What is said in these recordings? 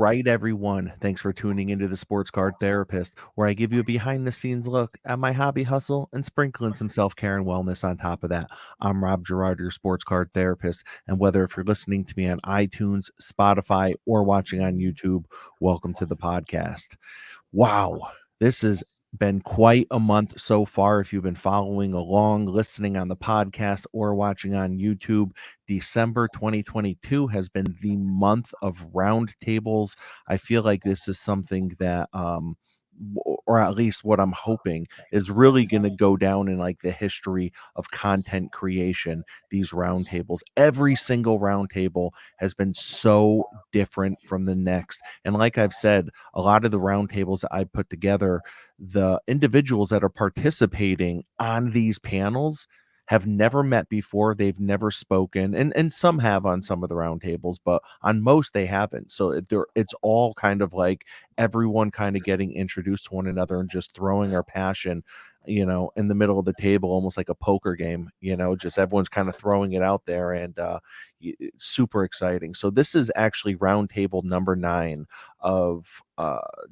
right, everyone. Thanks for tuning into the Sports Card Therapist, where I give you a behind the scenes look at my hobby hustle and sprinkling some self care and wellness on top of that. I'm Rob Gerard, your Sports Card Therapist. And whether if you're listening to me on iTunes, Spotify, or watching on YouTube, welcome to the podcast. Wow, this has been quite a month so far. If you've been following along, listening on the podcast, or watching on YouTube, December 2022 has been the month of roundtables. I feel like this is something that, or at least what I'm hoping, is really going to go down in like the history of content creation. These roundtables, every single roundtable has been so different from the next. And like I've said, a lot of the roundtables that I put together, the individuals that are participating on these panels have never met before. They've never spoken, and some have on some of the roundtables, but on most they haven't. So it's all kind of like everyone kind of getting introduced to one another and just throwing our passion, in the middle of the table, almost like a poker game. Just everyone's kind of throwing it out there, and super exciting. So this is actually roundtable number 9 of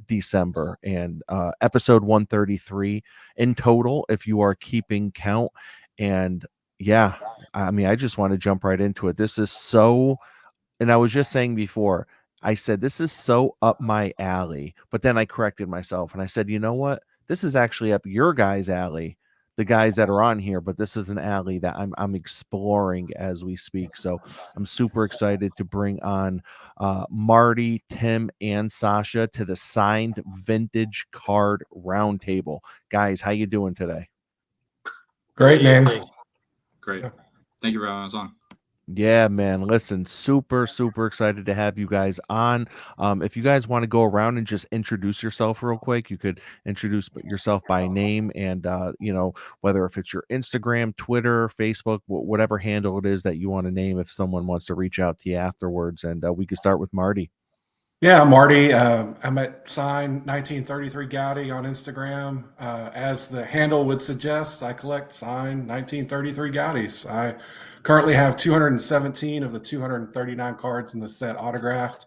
December, and episode 133 in total, if you are keeping count. And yeah, I mean, I just want to jump right into it. This is so, and I was just saying before, I said this is so up my alley, but then I corrected myself and I said, you know what? This is actually up your guys' alley, the guys that are on here, but this is an alley that I'm exploring as we speak. So I'm super excited to bring on Marty, Tim, and Sasha to the Signed Vintage Card Roundtable. Guys, how you doing today? Great, man. Great. Thank you for having us on. Yeah, man. Listen, super, super excited to have you guys on. If you guys want to go around and just introduce yourself real quick, you could introduce yourself by name and, whether if it's your Instagram, Twitter, Facebook, whatever handle it is that you want to name, if someone wants to reach out to you afterwards. And we could start with Marty. Yeah, Marty. I'm at Sign 1933 Gowdy on Instagram. As the handle would suggest, I collect Sign 1933 Gowdies. I currently have 217 of the 239 cards in the set autographed.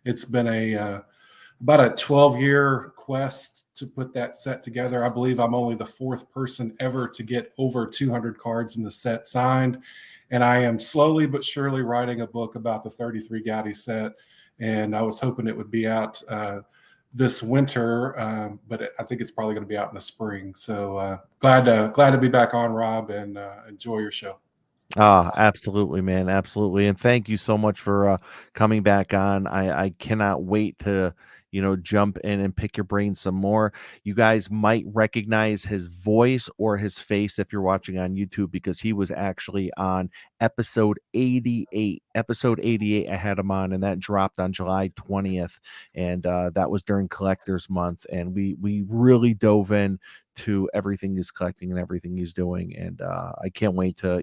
It's been about a 12-year quest to put that set together. I believe I'm only the 4th person ever to get over 200 cards in the set signed. And I am slowly but surely writing a book about the 33 Gowdy set. And I was hoping it would be out this winter, but I think it's probably going to be out in the spring. So glad to be back on, Rob, and enjoy your show. Absolutely, man. Absolutely. And thank you so much for coming back on. I cannot wait to, jump in and pick your brain some more. You guys might recognize his voice or his face if you're watching on YouTube, because he was actually on episode 88. Episode 88, I had him on, and that dropped on July 20th. And that was during Collectors Month. And we really dove in to everything he's collecting and everything he's doing. And I can't wait to,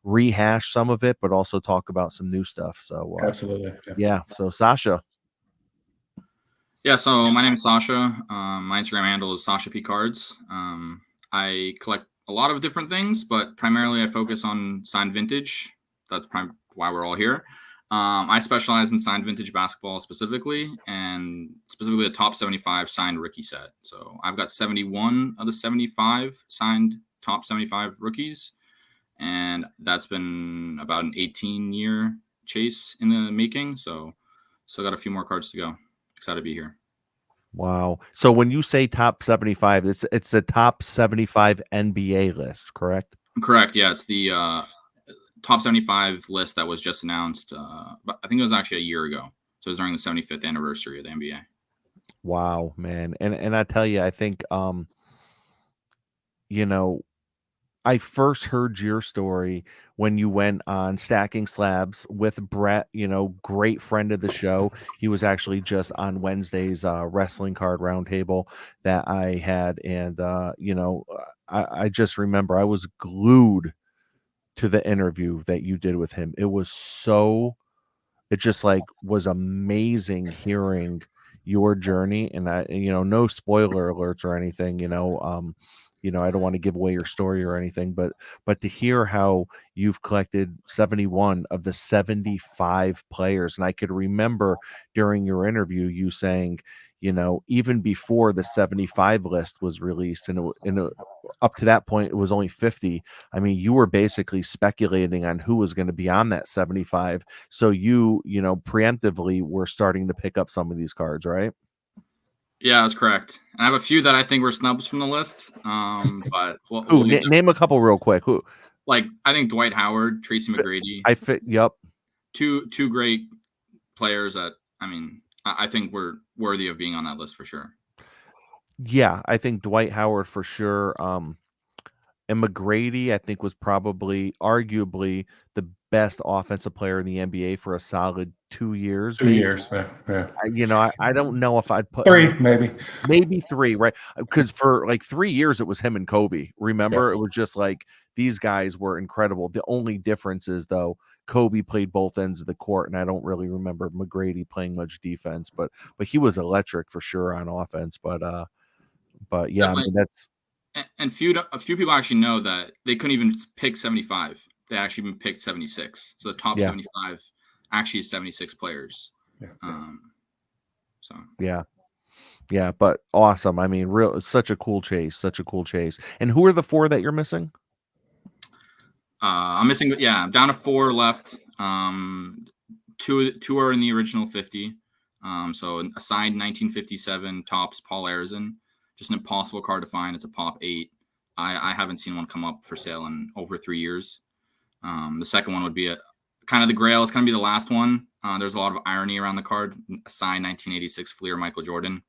rehash some of it, but also talk about some new stuff. So Absolutely. yeah. So Sasha. Yeah, so my name is Sasha. My Instagram handle is Sasha P Cards. I collect a lot of different things, but primarily I focus on signed vintage. That's why we're all here. I specialize in signed vintage basketball specifically, and specifically the top 75 signed rookie set. So I've got 71 of the 75 signed top 75 rookies, and that's been about an 18-year chase in the making. So still got a few more cards to go. Excited to be here. Wow. So when you say top 75, it's the top 75 NBA list, correct? Correct. Yeah, it's the top 75 list that was just announced. But I think it was actually a year ago. So it was during the 75th anniversary of the NBA. Wow, man. And I tell you, I think I first heard your story when you went on Stacking Slabs with Brett, great friend of the show. He was actually just on Wednesday's wrestling card roundtable that I had. And, I just remember I was glued to the interview that you did with him. It just like was amazing hearing your journey. And no spoiler alerts or anything, I don't want to give away your story or anything, but to hear how you've collected 71 of the 75 players, and I could remember during your interview you saying, even before the 75 list was released, and up to that point it was only 50. I mean, you were basically speculating on who was going to be on that 75. So preemptively were starting to pick up some of these cards, right? Yeah, that's correct. And I have a few that I think were snubs from the list. But Who? Name a couple real quick. Who? Like, I think Dwight Howard, Tracy McGrady. Yep. Two great players that, I think were worthy of being on that list for sure. Yeah, I think Dwight Howard for sure. And McGrady, I think, was probably arguably the best offensive player in the NBA for a solid 2 years. 2 years. Yeah. I don't know if I'd put 3, maybe 3, right? Because for like 3 years, it was him and Kobe. Remember, It was just like these guys were incredible. The only difference is, though, Kobe played both ends of the court, and I don't really remember McGrady playing much defense, but he was electric for sure on offense. But yeah, Definitely. that's. And a few people actually know that they couldn't even pick 75. They actually picked 76. So the top 75 actually is 76 players. Yeah, but awesome. I mean, such a cool chase. And who are the 4 that you're missing? I'm missing. Yeah, I'm down to 4 left. Two are in the original 50. So a signed 1957 Topps Paul Arizin. Just an impossible card to find. It's a pop 8. I haven't seen one come up for sale in over 3 years. The second one would be kind of the grail. It's going to be the last one. There's a lot of irony around the card. A signed 1986 Fleer Michael Jordan.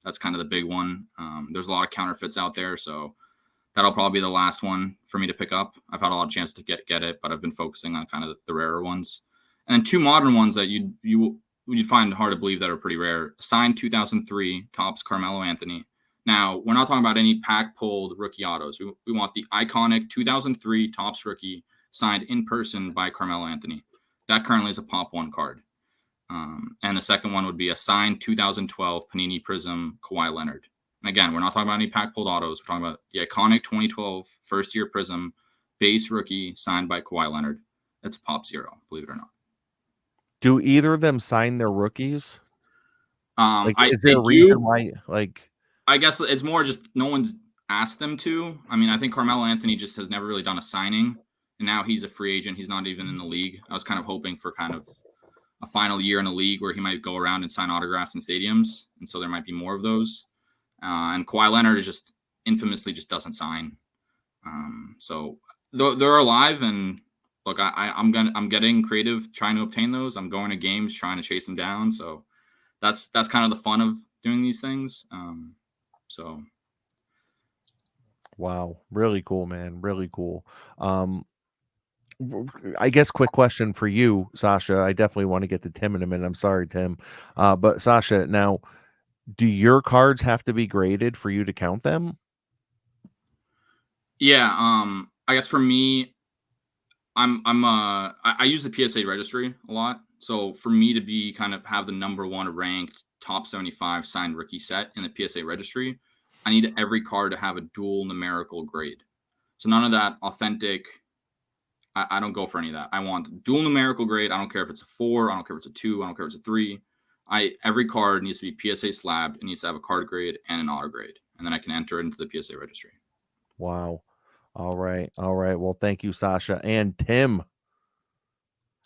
That's kind of the big one. There's a lot of counterfeits out there, so that'll probably be the last one for me to pick up. I've had a lot of chance to get it, but I've been focusing on kind of the rarer ones. And then 2 modern ones that you'd find hard to believe that are pretty rare. Signed 2003 Topps Carmelo Anthony. Now, we're not talking about any pack-pulled rookie autos. We want the iconic 2003 Topps rookie signed in person by Carmelo Anthony. That currently is a pop 1 card. And the second one would be a signed 2012 Panini Prism Kawhi Leonard. And again, we're not talking about any pack-pulled autos. We're talking about the iconic 2012 first-year Prism base rookie signed by Kawhi Leonard. It's pop 0, believe it or not. Do either of them sign their rookies? Is there a reason why? I guess it's more just no one's asked them to. I mean, I think Carmelo Anthony just has never really done a signing, and now he's a free agent. He's not even in the league. I was kind of hoping for kind of a final year in the league where he might go around and sign autographs in stadiums, and so there might be more of those. And Kawhi Leonard is just infamously just doesn't sign. So they're alive, and look, I'm getting creative trying to obtain those. I'm going to games trying to chase them down. So that's kind of the fun of doing these things. So, wow, really cool, man, really cool. I guess quick question for you, Sasha. I definitely want to get to Tim in a minute. I'm sorry, Tim, but Sasha, now, do your cards have to be graded for you to count them? Yeah, I guess for me, I use the PSA registry a lot. So for me to be kind of have the number 1 ranked top 75 signed rookie set in the PSA registry, I need every card to have a dual numerical grade. So none of that authentic. I don't go for any of that. I want dual numerical grade. I don't care if it's a 4. I don't care if it's a 2. I don't care if it's a 3. Every card needs to be PSA slabbed. It needs to have a card grade and an auto grade, and then I can enter it into the PSA registry. Wow. All right. Well, thank you, Sasha. And Tim.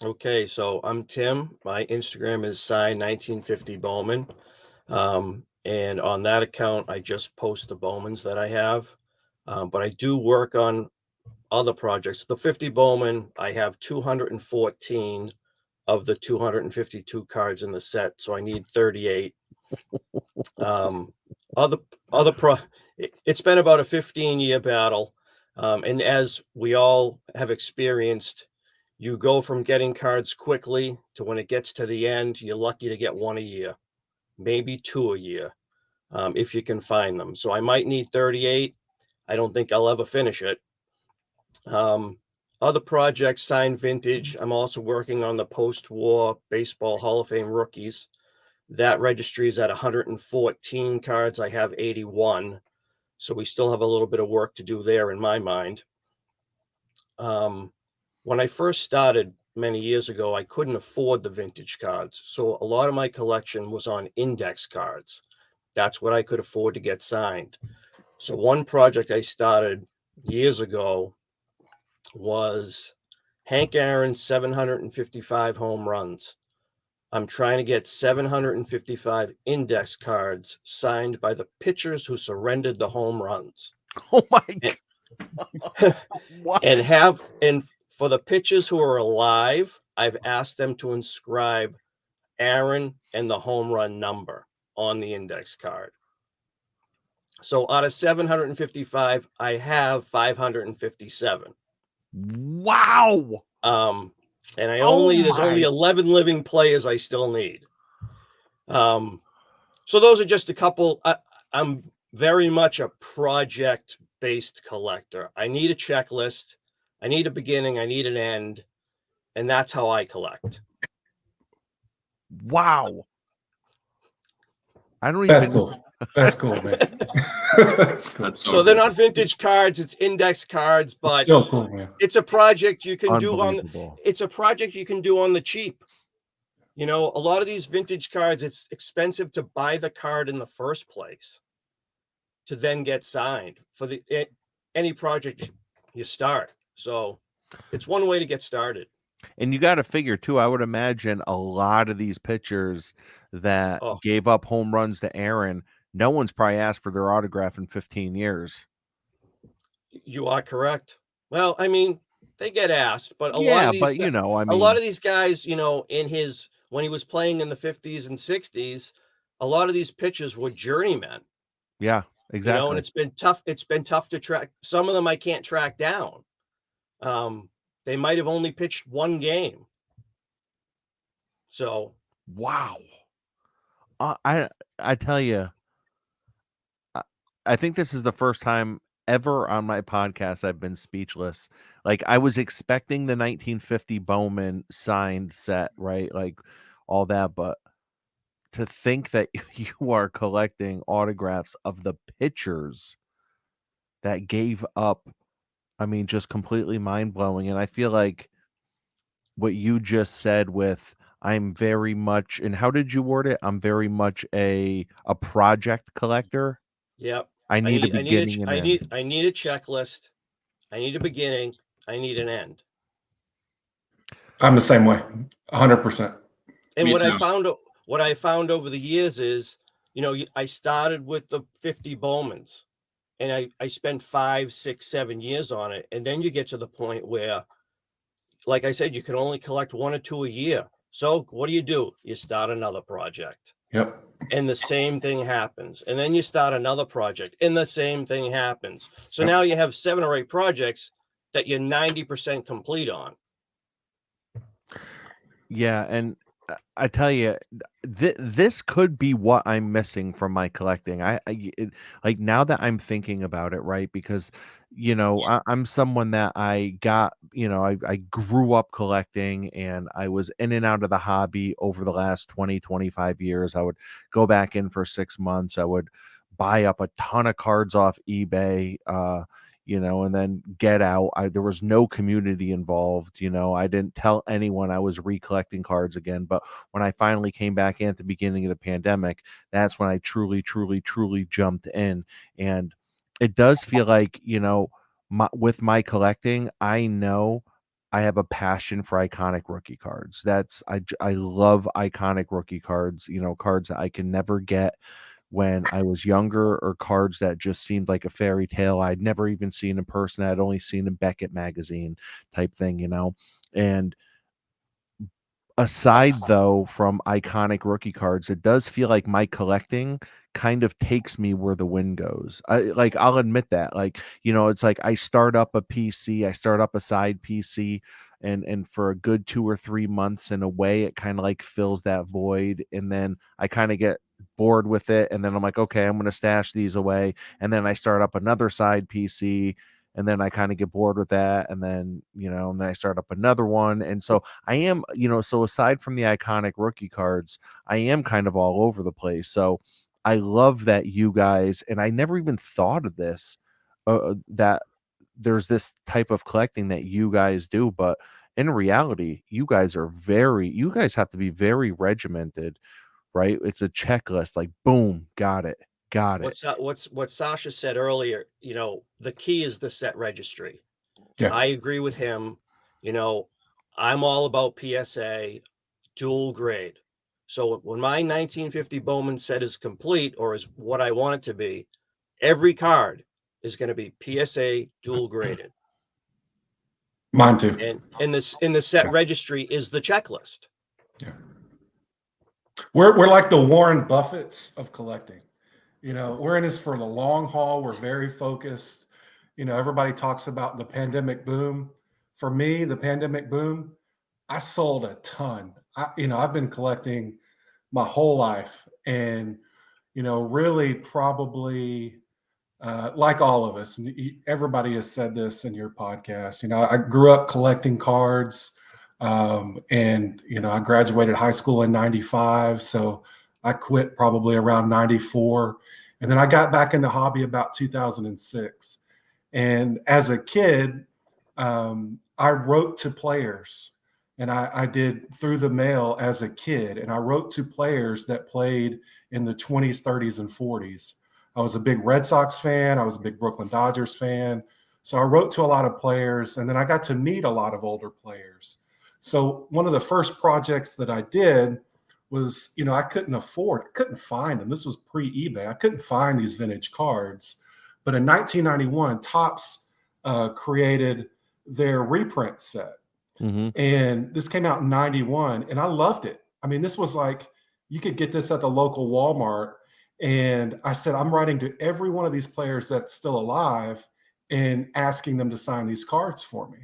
Okay, so I'm Tim. My Instagram is sign1950 Bowman. And on that account, I just post the Bowmans that I have. But I do work on other projects. The 50 Bowman, I have 214 of the 252 cards in the set, so I need 38. It's been about a 15-year battle. And as we all have experienced, you go from getting cards quickly to when it gets to the end, you're lucky to get 1 a year, maybe 2 a year, if you can find them. So I might need 38. I don't think I'll ever finish it. Other projects, signed vintage. I'm also working on the post-war Baseball Hall of Fame rookies. That registry is at 114 cards. I have 81. So we still have a little bit of work to do there in my mind. When I first started many years ago, I couldn't afford the vintage cards. So a lot of my collection was on index cards. That's what I could afford to get signed. So one project I started years ago was Hank Aaron's 755 home runs. I'm trying to get 755 index cards signed by the pitchers who surrendered the home runs. Oh my And- god! What? and for the pitchers who are alive, I've asked them to inscribe Aaron and the home run number on the index card. So out of 755, I have 557. Wow! And I Oh there's only my. 11 living players I still need. So those are just a couple. I'm very much a project-based collector. I need a checklist. I need a beginning. I need an end. And that's how I collect. Wow! I don't That's even. cool. That's cool, man. That's cool. That's So they're cool. not vintage cards, it's index cards, but Still cool, man. it's a project you can do on Unbelievable. it's a project you can do on the cheap. You know, a lot of these vintage cards, it's expensive to buy the card in the first place to then get signed for any project you start. So it's one way to get started. And you got to figure too, I would imagine a lot of these pitchers that Oh. gave up home runs to Aaron, no one's probably asked for their autograph in 15 years. You are correct. Well, I mean, they get asked, but a lot Yeah, of these but you know, I a mean, lot of these guys, you know, when he was playing in the 50s and 60s, a lot of these pitchers were journeymen. yeah, You exactly. know, and it's been tough to track. Some of them I can't track down. They might have only pitched one game. So Wow. I tell you, I think this is the first time ever on my podcast I've been speechless. Like I was expecting the 1950 Bowman signed set, right? Like all that, but to think that you are collecting autographs of the pitchers that gave up, I mean, just completely mind-blowing. And I feel like what you just said with I'm very much, and how did you word it? I'm very much a project collector. yeah, I need a beginning and end. I need a checklist. I need a beginning. I need an end. I'm the same way, 100%. And Me what too. I found over the years is, you know, I started with the 50 Bowmans, and I spent 5, 6, 7 years on it, and then you get to the point where, like I said, you can only collect 1 or 2 a year. So what do? You start another project, Yep. and the same thing happens, and then you start another project, and the same thing happens. So Yep. now you have 7 or 8 projects that you're 90% complete on. Yeah, and I tell you, this could be what I'm missing from my collecting. Like now that I'm thinking about it, right? Because you know, I'm someone that I got, you know, I grew up collecting and I was in and out of the hobby over the last 20, 25 years. I would go back in for 6 months. I would buy up a ton of cards off eBay. You know, and then get out. There was no community involved. You know, I didn't tell anyone I was recollecting cards again. But when I finally came back in at the beginning of the pandemic, that's when I truly, truly, truly jumped in. And it does feel like, you know, with my collecting, I know I have a passion for iconic rookie cards. I love iconic rookie cards, you know, cards that I can never get when I was younger, or cards that just seemed like a fairy tale I'd never even seen in person. I'd only seen in Beckett magazine type thing, you know. And aside though from iconic rookie cards, it does feel like my collecting kind of takes me where the wind goes. I'll admit that. Like, you know, it's like I start up a PC, I start up a side PC, and for a good 2 or 3 months in a way it kind of like fills that void, and then I kind of get bored with it, and then I'm like, okay, I'm going to stash these away, and then I start up another side PC, and then I kind of get bored with that, and then, you know, and then I start up another one. And so I am, you know, so aside from the iconic rookie cards, I am kind of all over the place. So I love that you guys, and I never even thought of this, that there's this type of collecting that you guys do, but in reality, you guys have to be very regimented, right? It's a checklist, like boom, got it, got it. What Sasha said earlier, the key is the set registry. Yeah. I agree with him. I'm all about PSA dual grade. So when my 1950 Bowman set is complete, or is what I want it to be, every card is going to be PSA dual graded. Mine too. And in the set registry is the checklist. Yeah. We're like the Warren Buffetts of collecting. We're in this for the long haul. We're very focused. Everybody talks about the pandemic boom. For me, the pandemic boom, I sold a ton. I've been collecting my whole life, and really probably like all of us, and everybody has said this in your podcast. I grew up collecting cards, and I graduated high school in '95, so I quit probably around '94, and then I got back in the hobby about 2006. And as a kid, I wrote to players, and I did through the mail as a kid, and I wrote to players that played in the 20s, 30s, and 40s. I was a big Red Sox fan. I was a big Brooklyn Dodgers fan. So I wrote to a lot of players, and then I got to meet a lot of older players. So one of the first projects that I did was, I couldn't find them. This was pre-eBay. I couldn't find these vintage cards. But in 1991, Topps created their reprint set. Mm-hmm. And this came out in 91, and I loved it. I mean, this was like, you could get this at the local Walmart. And I said, I'm writing to every one of these players that's still alive and asking them to sign these cards for me.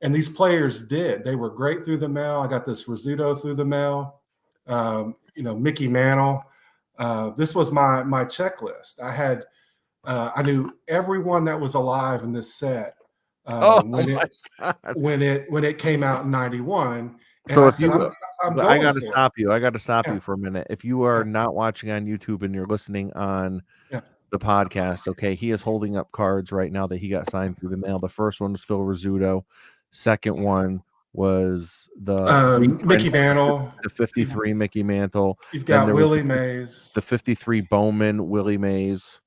And these players did. They were great through the mail. I got this Rizzuto through the mail, Mickey Mantle. This was my checklist. I knew everyone that was alive in this set when it came out in 91. And So I if said, you, I'm I going got to for it. stop you. I got to stop Yeah. you for a minute. If you are Yeah. not watching on YouTube and you're listening on Yeah. the podcast, okay, he is holding up cards right now that he got signed through the mail. The first one was Phil Rizzuto. Second one was the Mickey Mantle. the 53 Mickey Mantle. You've Then got there was Willie Mays. the 53 Bowman, Willie Mays,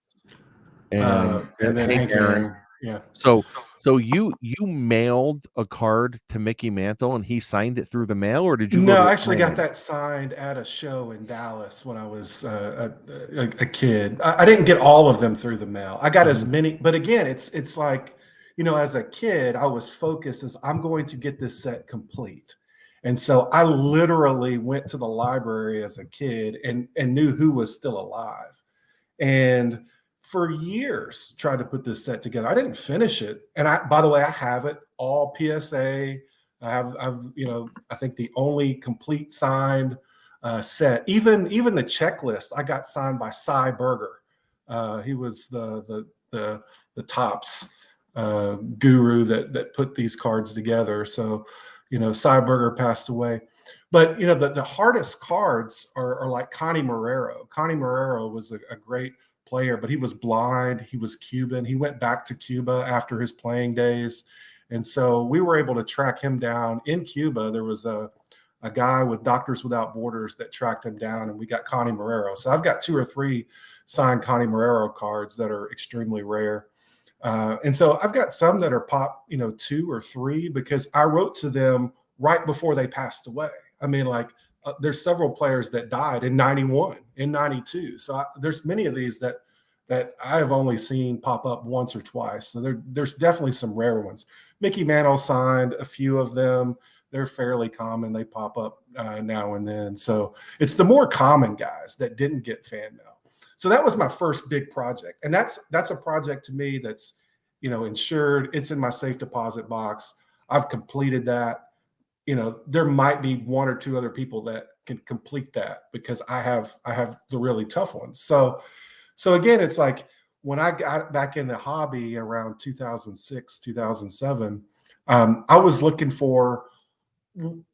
and then Hank Aaron. Yeah. So you mailed a card to Mickey Mantle and he signed it through the mail, or did you? No, go to I actually got sign? that signed at a show in Dallas when I was a kid. I didn't get all of them through the mail. I got as many, but again, it's like, as a kid, I was focused as I'm going to get this set complete. And so I literally went to the library as a kid and knew who was still alive. And for years tried to put this set together. I didn't finish it. And by the way, I have it all PSA. I've I think the only complete signed set. Even the checklist I got signed by Cy Berger. He was the Topps guru that put these cards together. So Cy Berger passed away. But the hardest cards are like Connie Marrero. Connie Marrero was a great player, but he was blind. He was Cuban. He went back to Cuba after his playing days. And so we were able to track him down in Cuba. There was a guy with Doctors Without Borders that tracked him down, and we got Connie Marrero. So I've got 2 or 3 signed Connie Marrero cards that are extremely rare. And so I've got some that are pop, 2 or 3, because I wrote to them right before they passed away. I mean, there's several players that died in 91, in 92. So there's many of these that I have only seen pop up once or twice. So there's definitely some rare ones. Mickey Mantle signed a few of them. They're fairly common. They pop up now and then. So it's the more common guys that didn't get fan mail. So that was my first big project. And that's a project to me that's, insured. It's in my safe deposit box. I've completed that. There might be 1 or 2 other people that can complete that because I have the really tough ones. So again, it's like when I got back in the hobby around 2006, 2007, I was looking for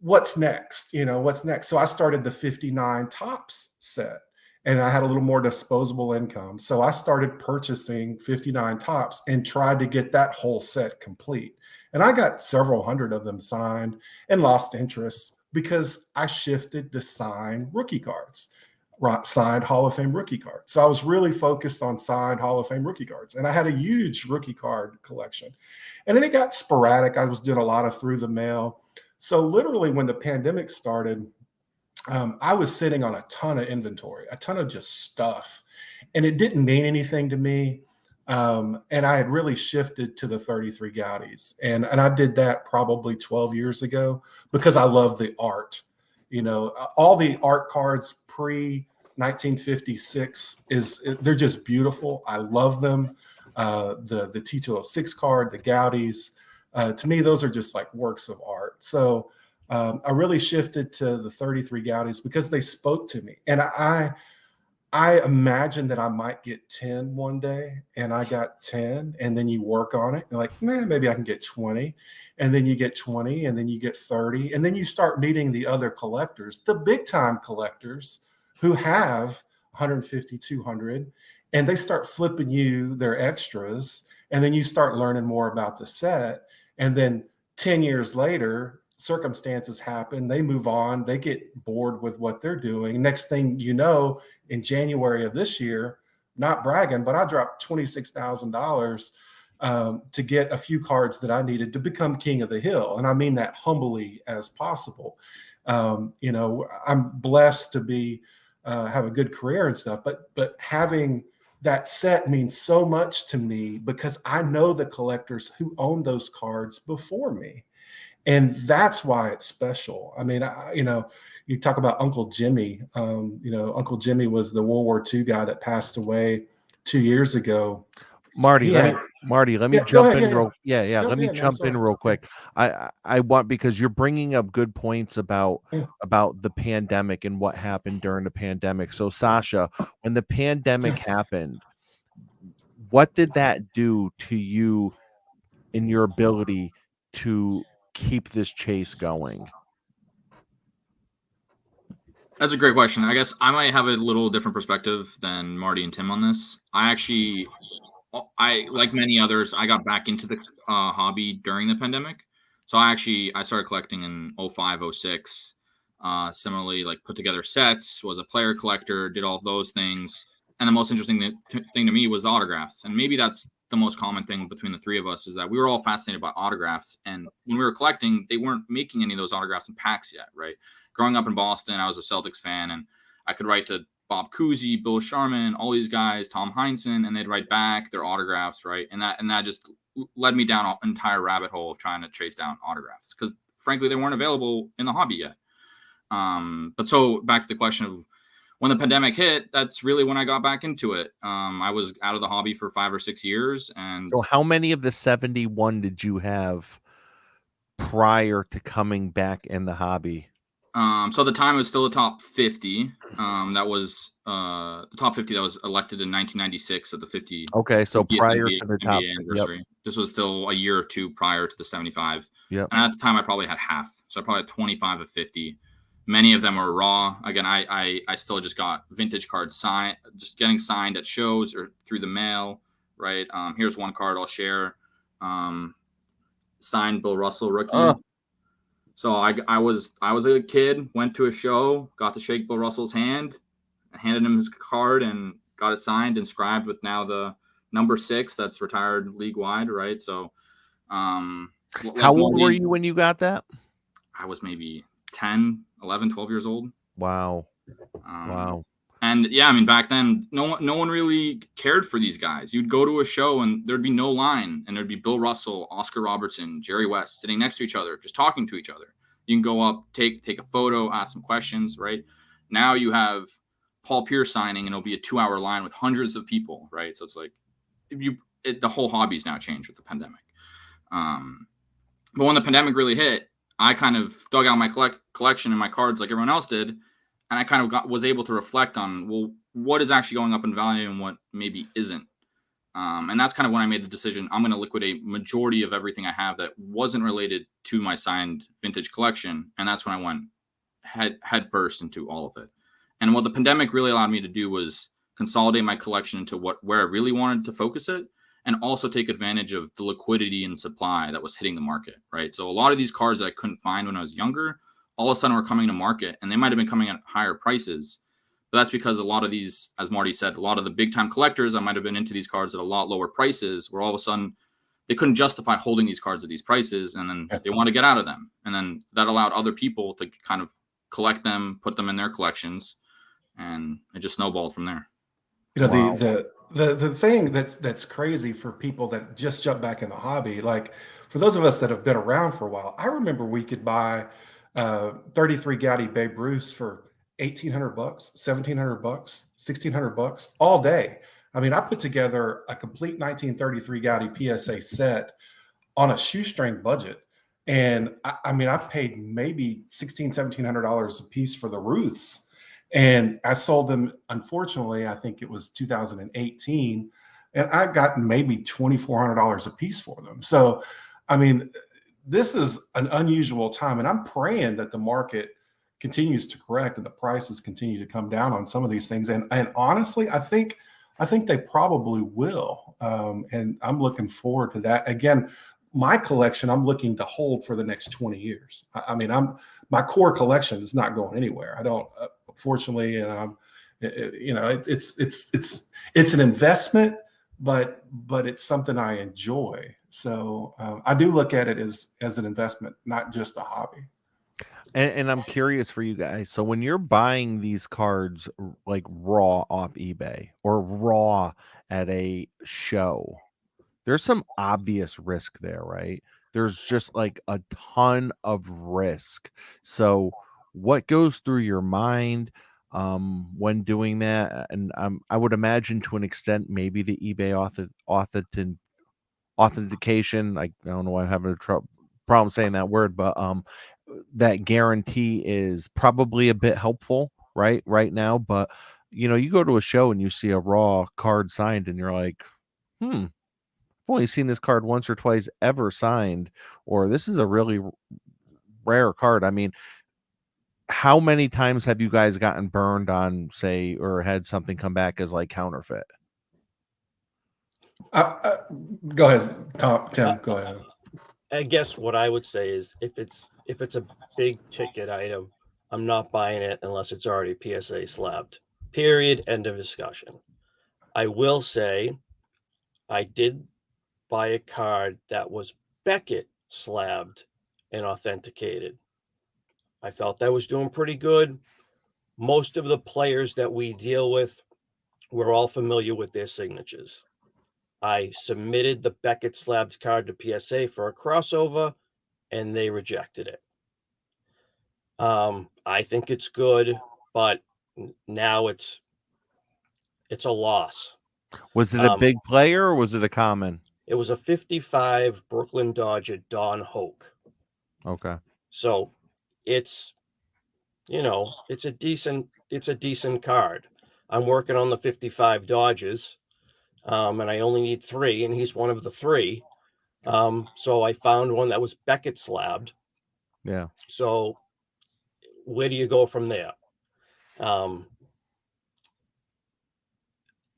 what's next, what's next. So I started the 59 Topps set. and I had a little more disposable income. So I started purchasing 59 tops and tried to get that whole set complete. And I got several hundred of them signed and lost interest because I shifted to sign rookie cards, signed Hall of Fame rookie cards. So I was really focused on signed Hall of Fame rookie cards. And I had a huge rookie card collection. And then it got sporadic. I was doing a lot of through the mail. So literally when the pandemic started, I was sitting on a ton of inventory, a ton of just stuff, and it didn't mean anything to me. And I had really shifted to the 33 Gaudis, and I did that probably 12 years ago because I love the art. You know, all the art cards pre 1956 they're just beautiful. I love them. The T206 card, the Gaudis, to me those are just like works of art. So I really shifted to the 33 Gaudis because they spoke to me. And I imagined that I might get 10 one day, and I got 10, and then you work on it. And like, man, maybe I can get 20. And then you get 20, and then you get 30. And then you start meeting the other collectors, the big time collectors who have 150, 200, and they start flipping you their extras. And then you start learning more about the set. And then 10 years later, circumstances happen, they move on, they get bored with what they're doing. Next thing you know, in January of this year, not bragging, but I dropped $26,000 to get a few cards that I needed to become king of the hill. And I mean that humbly as possible. You know, I'm blessed to be have a good career and stuff, but having that set means so much to me because I know the collectors who own those cards before me. And that's why it's special. I mean, you know, you talk about Uncle Jimmy. You know, Uncle Jimmy was the World War II guy that passed away 2 years ago. Marty, let me jump in real let me jump in real quick. I want, because you're bringing up good points about the pandemic and what happened during the pandemic. So Sasha, when the pandemic happened, what did that do to you in your ability to keep this chase going? That's a great question. I guess I might have a little different perspective than Marty and Tim on this. I like many others, I got back into the hobby during the pandemic. So I started collecting in 05, 06. Similarly, like put together sets, was a player collector, did all those things. And the most interesting thing to me was the autographs. And maybe that's the most common thing between the three of us, is that we were all fascinated by autographs. And when we were collecting, they weren't making any of those autographs in packs yet, right? Growing up in Boston, I was a Celtics fan, and I could write to Bob Cousy, Bill Sharman, all these guys, Tom Heinsohn, and they'd write back their autographs, right? And that just led me down an entire rabbit hole of trying to chase down autographs because, frankly, they weren't available in the hobby yet. But so back to the question of when the pandemic hit, that's really when I got back into it. I was out of the hobby for 5 or 6 years. And so how many of the 71 did you have prior to coming back in the hobby? So at the time it was still the top 50. That was the top 50 that was elected in 1996 at the 50. Okay, so prior NBA, to the top anniversary. Yep. This was still a year or two prior to the 75. Yep. And at the time I probably had half. So I probably had 25 of 50. Many of them were raw. Again, I still just got vintage cards signed, just getting signed at shows or through the mail, right? Here's one card I'll share. Signed Bill Russell rookie. So I was a kid, went to a show, got to shake Bill Russell's hand, handed him his card, and got it signed, inscribed with now the number 6 that's retired league wide, right? So, how old were you when you got that? I was maybe 10, 11, 12 years old. Wow. Wow. And yeah, I mean, back then, no one really cared for these guys. You'd go to a show and there'd be no line, and there'd be Bill Russell, Oscar Robertson, Jerry West sitting next to each other, just talking to each other. You can go up, take a photo, ask some questions, right? Now you have Paul Pierce signing, and it'll be a 2-hour line with hundreds of people, right? So it's like the whole hobby's now changed with the pandemic. But when the pandemic really hit, I kind of dug out my collection and my cards like everyone else did. And I kind of was able to reflect on, well, what is actually going up in value and what maybe isn't. And that's kind of when I made the decision, I'm going to liquidate majority of everything I have that wasn't related to my signed vintage collection. And that's when I went head first into all of it. And what the pandemic really allowed me to do was consolidate my collection into where I really wanted to focus it, and also take advantage of the liquidity and supply that was hitting the market, right? So a lot of these cards that I couldn't find when I was younger, all of a sudden were coming to market, and they might have been coming at higher prices. But that's because a lot of these, as Marty said, a lot of the big time collectors that might have been into these cards at a lot lower prices were all of a sudden, they couldn't justify holding these cards at these prices, and then they want to get out of them. And then that allowed other people to kind of collect them, put them in their collections, and it just snowballed from there. You know, Wow. the thing that's crazy for people that just jump back in the hobby, like for those of us that have been around for a while, I remember we could buy 33 Gaudy Babe Ruths for 1,800 bucks, 1,700 bucks, 1,600 bucks all day. I mean, I put together a complete 1933 Gaudy PSA set on a shoestring budget. And I mean, I paid maybe $1,700 a piece for the Ruths. And I sold them, unfortunately, I think it was 2018, and I got maybe $2,400 a piece for them. So, I mean, this is an unusual time, and I'm praying that the market continues to correct and the prices continue to come down on some of these things. And honestly, I think they probably will. And I'm looking forward to that. Again, my collection, I'm looking to hold for the next 20 years. I mean, my core collection is not going anywhere. I don't, fortunately, and you know, it's an investment, but it's something I enjoy. So I do look at it as an investment, not just a hobby. And I'm curious for you guys. So when you're buying these cards like raw off eBay or raw at a show, there's some obvious risk there, right? There's just like a ton of risk. So what goes through your mind when doing that? And I would imagine to an extent maybe the eBay authentication. I don't know why I'm having a problem saying that word, but that guarantee is probably a bit helpful right now. But you go to a show and you see a raw card signed and you're like, I've only seen this card once or twice ever signed, or this is a really rare card. I mean, how many times have you guys gotten burned on, say, or had something come back as like counterfeit? Go ahead, Tim. Go ahead. I guess what I would say is if it's a big ticket item, I'm not buying it unless it's already PSA slabbed. Period. End of discussion. I will say I did buy a card that was Beckett slabbed and authenticated. I felt that was doing pretty good. Most of the players that we deal with, we're all familiar with their signatures. I submitted the Beckett slabbed card to PSA for a crossover, and they rejected it. I think it's good, but now it's a loss. Was it a big player or was it a common? It was a 55 Brooklyn Dodger Don Hoke. Okay. So it's a decent card. I'm working on the 55 Dodgers. And I only need 3, and he's one of the 3. So I found one that was Beckett slabbed. Yeah. So where do you go from there?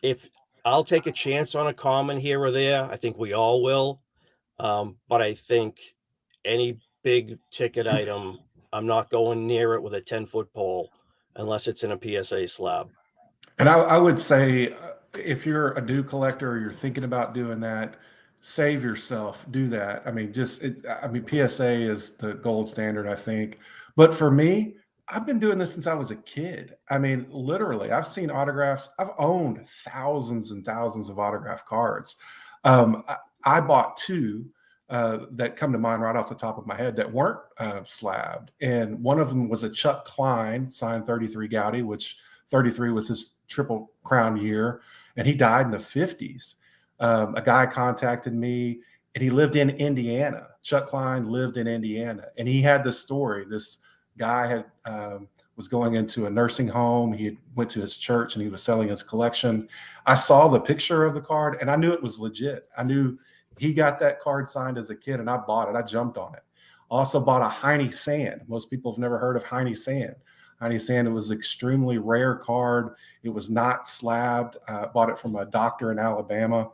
If I'll take a chance on a common here or there, I think we all will. But I think any big ticket item, I'm not going near it with a 10-foot pole unless it's in a PSA slab. And I would say, if you're a new collector or you're thinking about doing that, save yourself, do that. I mean, PSA is the gold standard, I think. But for me, I've been doing this since I was a kid. I mean, literally, I've seen autographs. I've owned thousands and thousands of autograph cards. I bought 2 that come to mind right off the top of my head that weren't slabbed. And one of them was a Chuck Klein signed 33 Gaudy, which 33 was his Triple Crown year. And he died in the 50s. A guy contacted me, and he lived in Indiana. Chuck Klein lived in Indiana, and he had this story. This guy was going into a nursing home. He went to his church, and he was selling his collection. I saw the picture of the card, and I knew it was legit. I knew he got that card signed as a kid, and I bought it. I jumped on it. Also bought a Heine Sand. Most people have never heard of Heine Sand. Heine Sand. It was an extremely rare card. It was not slabbed. Bought it from a doctor in Alabama,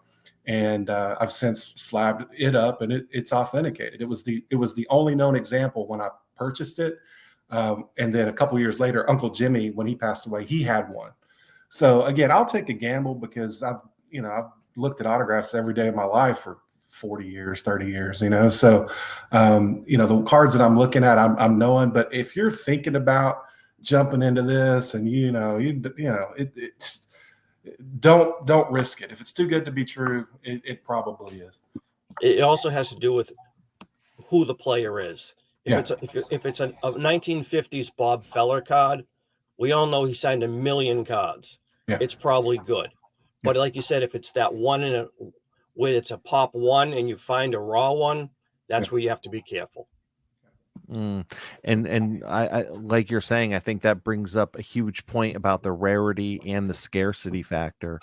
and I've since slabbed it up, and it's authenticated. It was the only known example when I purchased it, and then a couple years later, Uncle Jimmy, when he passed away, he had one. So again, I'll take a gamble because I've looked at autographs every day of my life for 40 years, 30 years, So, the cards that I'm looking at, I'm knowing. But if you're thinking about jumping into this, and don't risk it. If it's too good to be true, it probably is. It also has to do with who the player is. If it's a 1950s Bob Feller card, we all know he signed 1 million cards. Yeah. It's probably good. But like you said, if it's that one where it's a pop one and you find a raw one, that's where you have to be careful. And I like you're saying, I think that brings up a huge point about the rarity and the scarcity factor,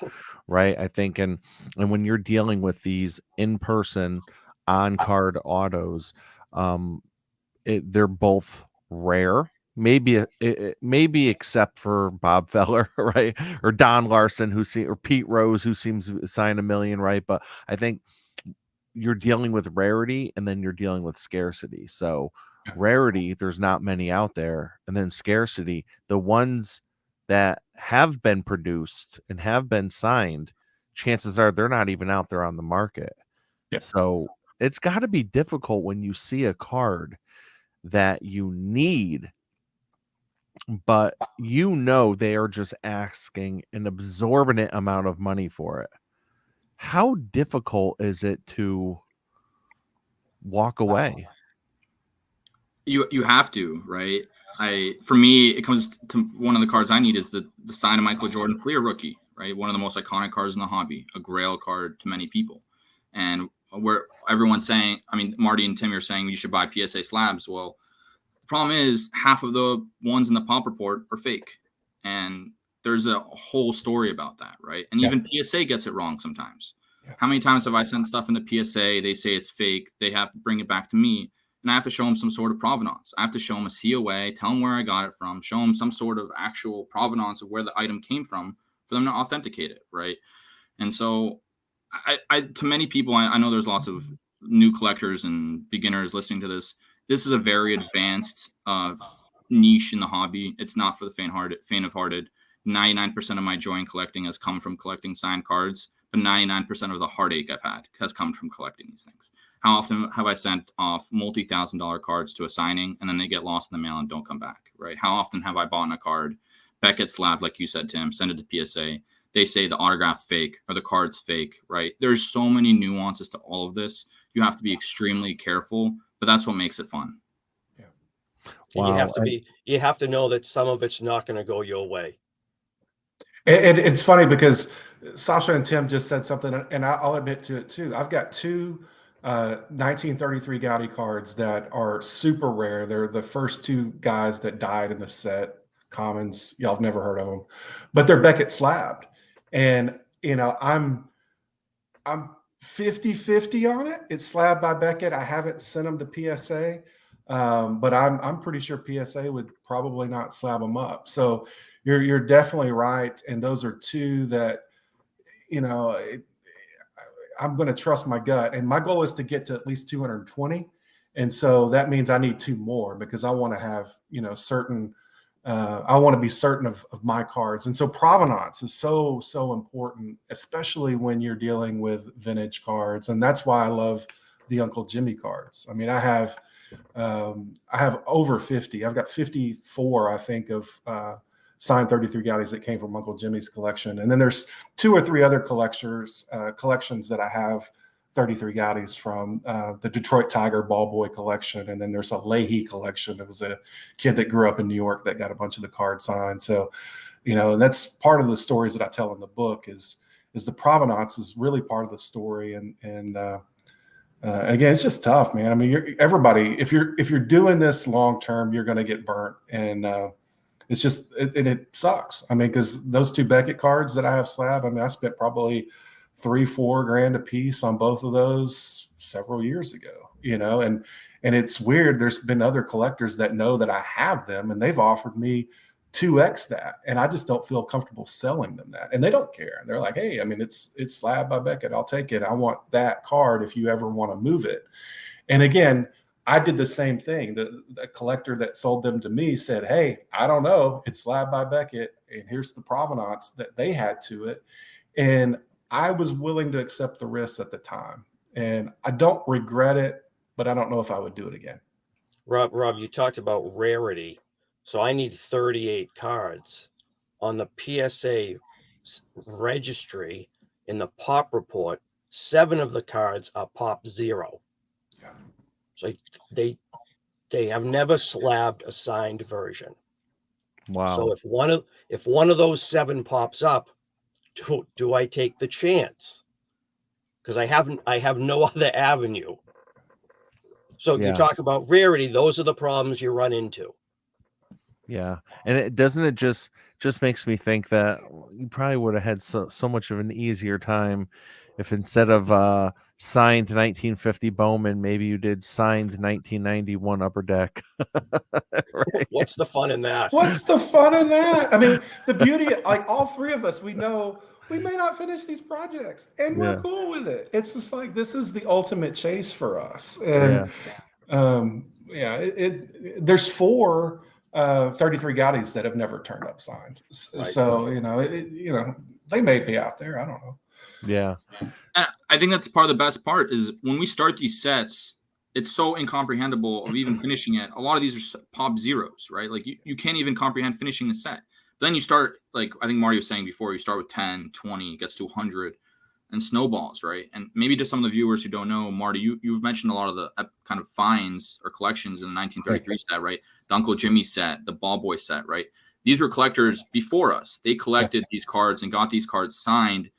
right? I think, and when you're dealing with these in-person on-card autos, they're both rare. Maybe except for Bob Feller, right? Or Don Larson, or Pete Rose, who seems to sign 1 million, right? But I think you're dealing with rarity, and then you're dealing with scarcity. So rarity, there's not many out there, and then scarcity, the ones that have been produced and have been signed, chances are they're not even out there on the market. Yeah. So it's got to be difficult when you see a card that you need, but they are just asking an exorbitant amount of money for it. How difficult is it to walk away? You have to, right? For me, it comes to one of the cards I need is the sign of Michael Jordan Fleer rookie, right? One of the most iconic cards in the hobby, a grail card to many people. And where everyone's saying, I mean, Marty and Tim are saying you should buy PSA slabs. Well, the problem is half of the ones in the pop report are fake. And there's a whole story about that, right? And even PSA gets it wrong sometimes. Yeah. How many times have I sent stuff in the PSA? They say it's fake. They have to bring it back to me. And I have to show them some sort of provenance. I have to show them a COA, tell them where I got it from, show them some sort of actual provenance of where the item came from for them to authenticate it, right? And so I to many people, I know there's lots of new collectors and beginners listening to this. This is a very advanced niche in the hobby. It's not for the faint of hearted. 99% of my joy in collecting has come from collecting signed cards, but 99% of the heartache I've had has come from collecting these things. How often have I sent off multi-$1,000 cards to a signing and then they get lost in the mail and don't come back, right? How often have I bought a card, Beckett slab, like you said, Tim, send it to PSA. They say the autograph's fake or the card's fake, right? There's so many nuances to all of this. You have to be extremely careful, but that's what makes it fun. Yeah. Wow. You have to know that some of it's not going to go your way. It's funny because Sasha and Tim just said something, and I'll admit to it too. I've got two 1933 Goudey cards that are super rare. They're the first two guys that died in the set. Commons, y'all have never heard of them, but they're Beckett slabbed. And, I'm 50-50 on it. It's slabbed by Beckett. I haven't sent them to PSA, but I'm pretty sure PSA would probably not slab them up. So you're definitely right. And those are two that, I'm going to trust my gut. And my goal is to get to at least 220. And so that means I need two more because I want to have, certain I want to be certain of my cards. And so provenance is so important, especially when you're dealing with vintage cards. And that's why I love the Uncle Jimmy cards. I mean, I have over 50. I've got 54, I think, of signed 33 Goudeys that came from Uncle Jimmy's collection. And then there's 2 or 3 other collections that I have 33 Goudeys from, the Detroit Tiger Ball Boy collection. And then there's a Leahy collection. It was a kid that grew up in New York that got a bunch of the cards signed. So, that's part of the stories that I tell in the book is the provenance is really part of the story. And again, it's just tough, man. I mean, everybody, if you're doing this long-term, you're going to get burnt. And it's just, it sucks. I mean, because those 2 Beckett cards that I have slab, I mean, I spent probably $3-4 grand a piece on both of those several years ago, and it's weird. There's been other collectors that know that I have them and they've offered me 2x that, and I just don't feel comfortable selling them that, and they don't care. And they're like, hey, I mean, it's Slab by Beckett, I'll take it, I want that card if you ever want to move it. And again, I did the same thing. The collector that sold them to me said, hey, I don't know, it's Slab by Beckett, and here's the provenance that they had to it. And I was willing to accept the risks at the time, and I don't regret it, but I don't know if I would do it again. Rob, you talked about rarity. So I need 38 cards on the PSA registry. In the pop report, 7 of the cards are pop 0. Yeah. So they have never slabbed a signed version. Wow. So if one of those 7 pops up, do I take the chance? Because I have no other avenue. So Yeah. you talk about rarity; those are the problems you run into. Yeah. And it doesn't, it just makes me think that you probably would have had so much of an easier time if instead of signed 1950 Bowman, maybe you did signed 1991 Upper Deck. Right? What's the fun in that? What's the fun in that? I mean, the beauty, like all 3 of us, we know we may not finish these projects, and we're cool with it. It's just like, this is the ultimate chase for us. And there's 4 33 Gaudis that have never turned up signed. So, they may be out there. I don't know. Yeah. And I think that's part of the best part is when we start these sets, it's so incomprehensible of even finishing it. A lot of these are pop 0s, right? Like you can't even comprehend finishing the set. But then you start, like I think Marty was saying before, you start with 10, 20, gets to 100 and snowballs, right? And maybe to some of the viewers who don't know, Marty, you've mentioned a lot of the kind of finds or collections in the 1933 set, right? The Uncle Jimmy set, the Ball Boy set, right? These were collectors before us. They collected these cards and got these cards signed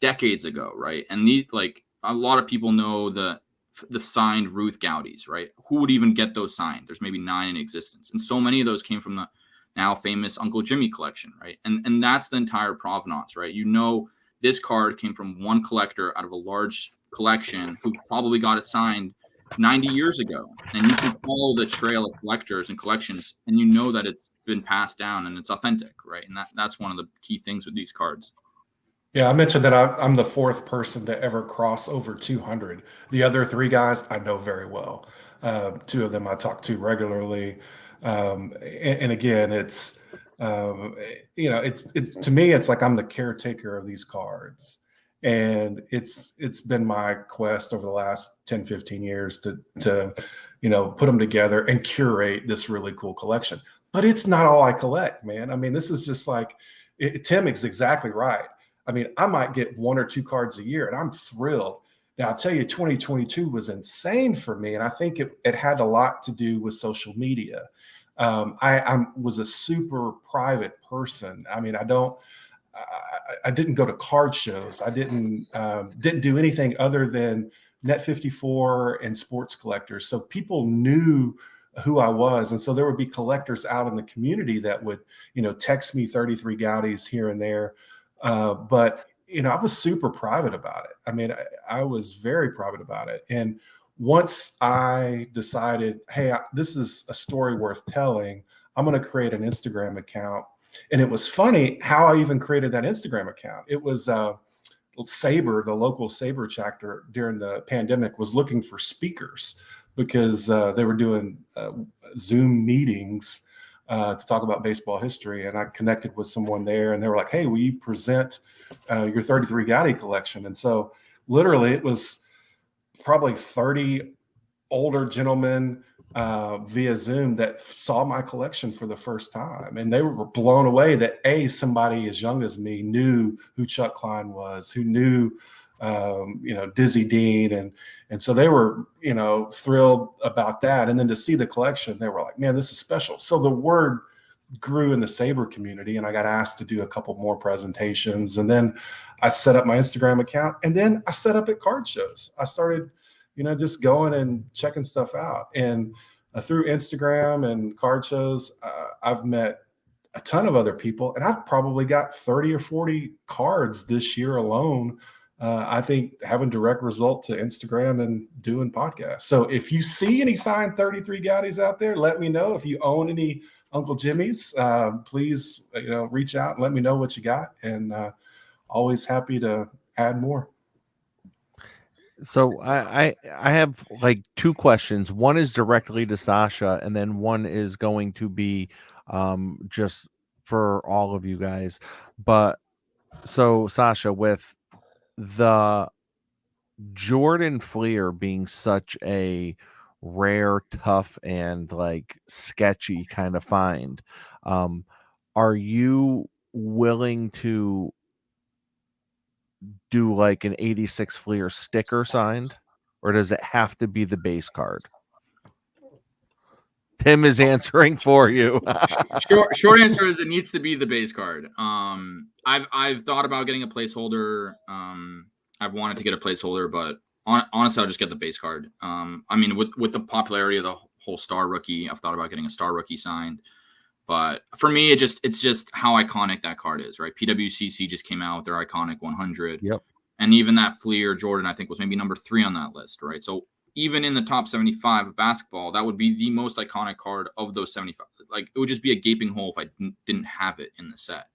decades ago, right? And like a lot of people know the signed Ruth Gaudis, right? Who would even get those signed? There's maybe 9 in existence, and so many of those came from the now famous Uncle Jimmy collection, right? And that's the entire provenance, right? This card came from one collector out of a large collection who probably got it signed 90 years ago, and you can follow the trail of collectors and collections, and you know that it's been passed down and it's authentic, right? And that's one of the key things with these cards. Yeah, I mentioned that I'm the 4th person to ever cross over 200. The other 3 guys I know very well. 2 of them I talk to regularly. And again, it's, it's to me, it's like I'm the caretaker of these cards. And it's been my quest over the last 10, 15 years to put them together and curate this really cool collection. But it's not all I collect, man. I mean, this is just like, Tim is exactly right. I mean, I might get 1 or 2 cards a year, and I'm thrilled. Now, I'll tell you, 2022 was insane for me, and I think it had a lot to do with social media. I was a super private person. I mean, I didn't go to card shows. I didn't do anything other than Net54 and Sports Collectors. So people knew who I was, and so there would be collectors out in the community that would, text me 33 Gaudis here and there. But I was super private about it. I mean, I was very private about it. And once I decided, hey, this is a story worth telling, I'm going to create an Instagram account. And it was funny how I even created that Instagram account. It was Sabre, the local Sabre chapter during the pandemic, was looking for speakers because they were doing Zoom meetings to talk about baseball history. And I connected with someone there, and they were like, hey, will you present your 33 Gaudi collection? And so literally it was probably 30 older gentlemen via Zoom that saw my collection for the first time. And they were blown away that somebody as young as me knew who Chuck Klein was, who knew, Dizzy Dean. And so they were, thrilled about that. And then to see the collection, they were like, man, this is special. So the word grew in the Sabre community, and I got asked to do a couple more presentations. And then I set up my Instagram account, and then I set up at card shows. I started, just going and checking stuff out. And through Instagram and card shows, I've met a ton of other people, and I've probably got 30 or 40 cards this year alone I think having direct result to Instagram and doing podcasts. So if you see any signed 33 Gaudis out there, let me know. If you own any Uncle Jimmy's, please reach out and let me know what you got. And always happy to add more. So I have like two questions. One is directly to Sasha, and then one is going to be just for all of you guys. But so Sasha, with the Jordan Fleer being such a rare, tough, and like sketchy kind of find, are you willing to do like an 86 Fleer sticker signed, or does it have to be the base card? Tim is answering for you. Short answer is it needs to be the base card. I've thought about getting a placeholder. I've wanted to get a placeholder, but honestly, I'll just get the base card. I mean, with the popularity of the whole star rookie, I've thought about getting a star rookie signed. But for me, it's just how iconic that card is, right? PWCC just came out with their iconic 100. Yep. And even that Fleer Jordan, I think, was maybe number 3 on that list, right? So even in the top 75 of basketball, that would be the most iconic card of those 75. Like, it would just be a gaping hole if I didn't have it in the set.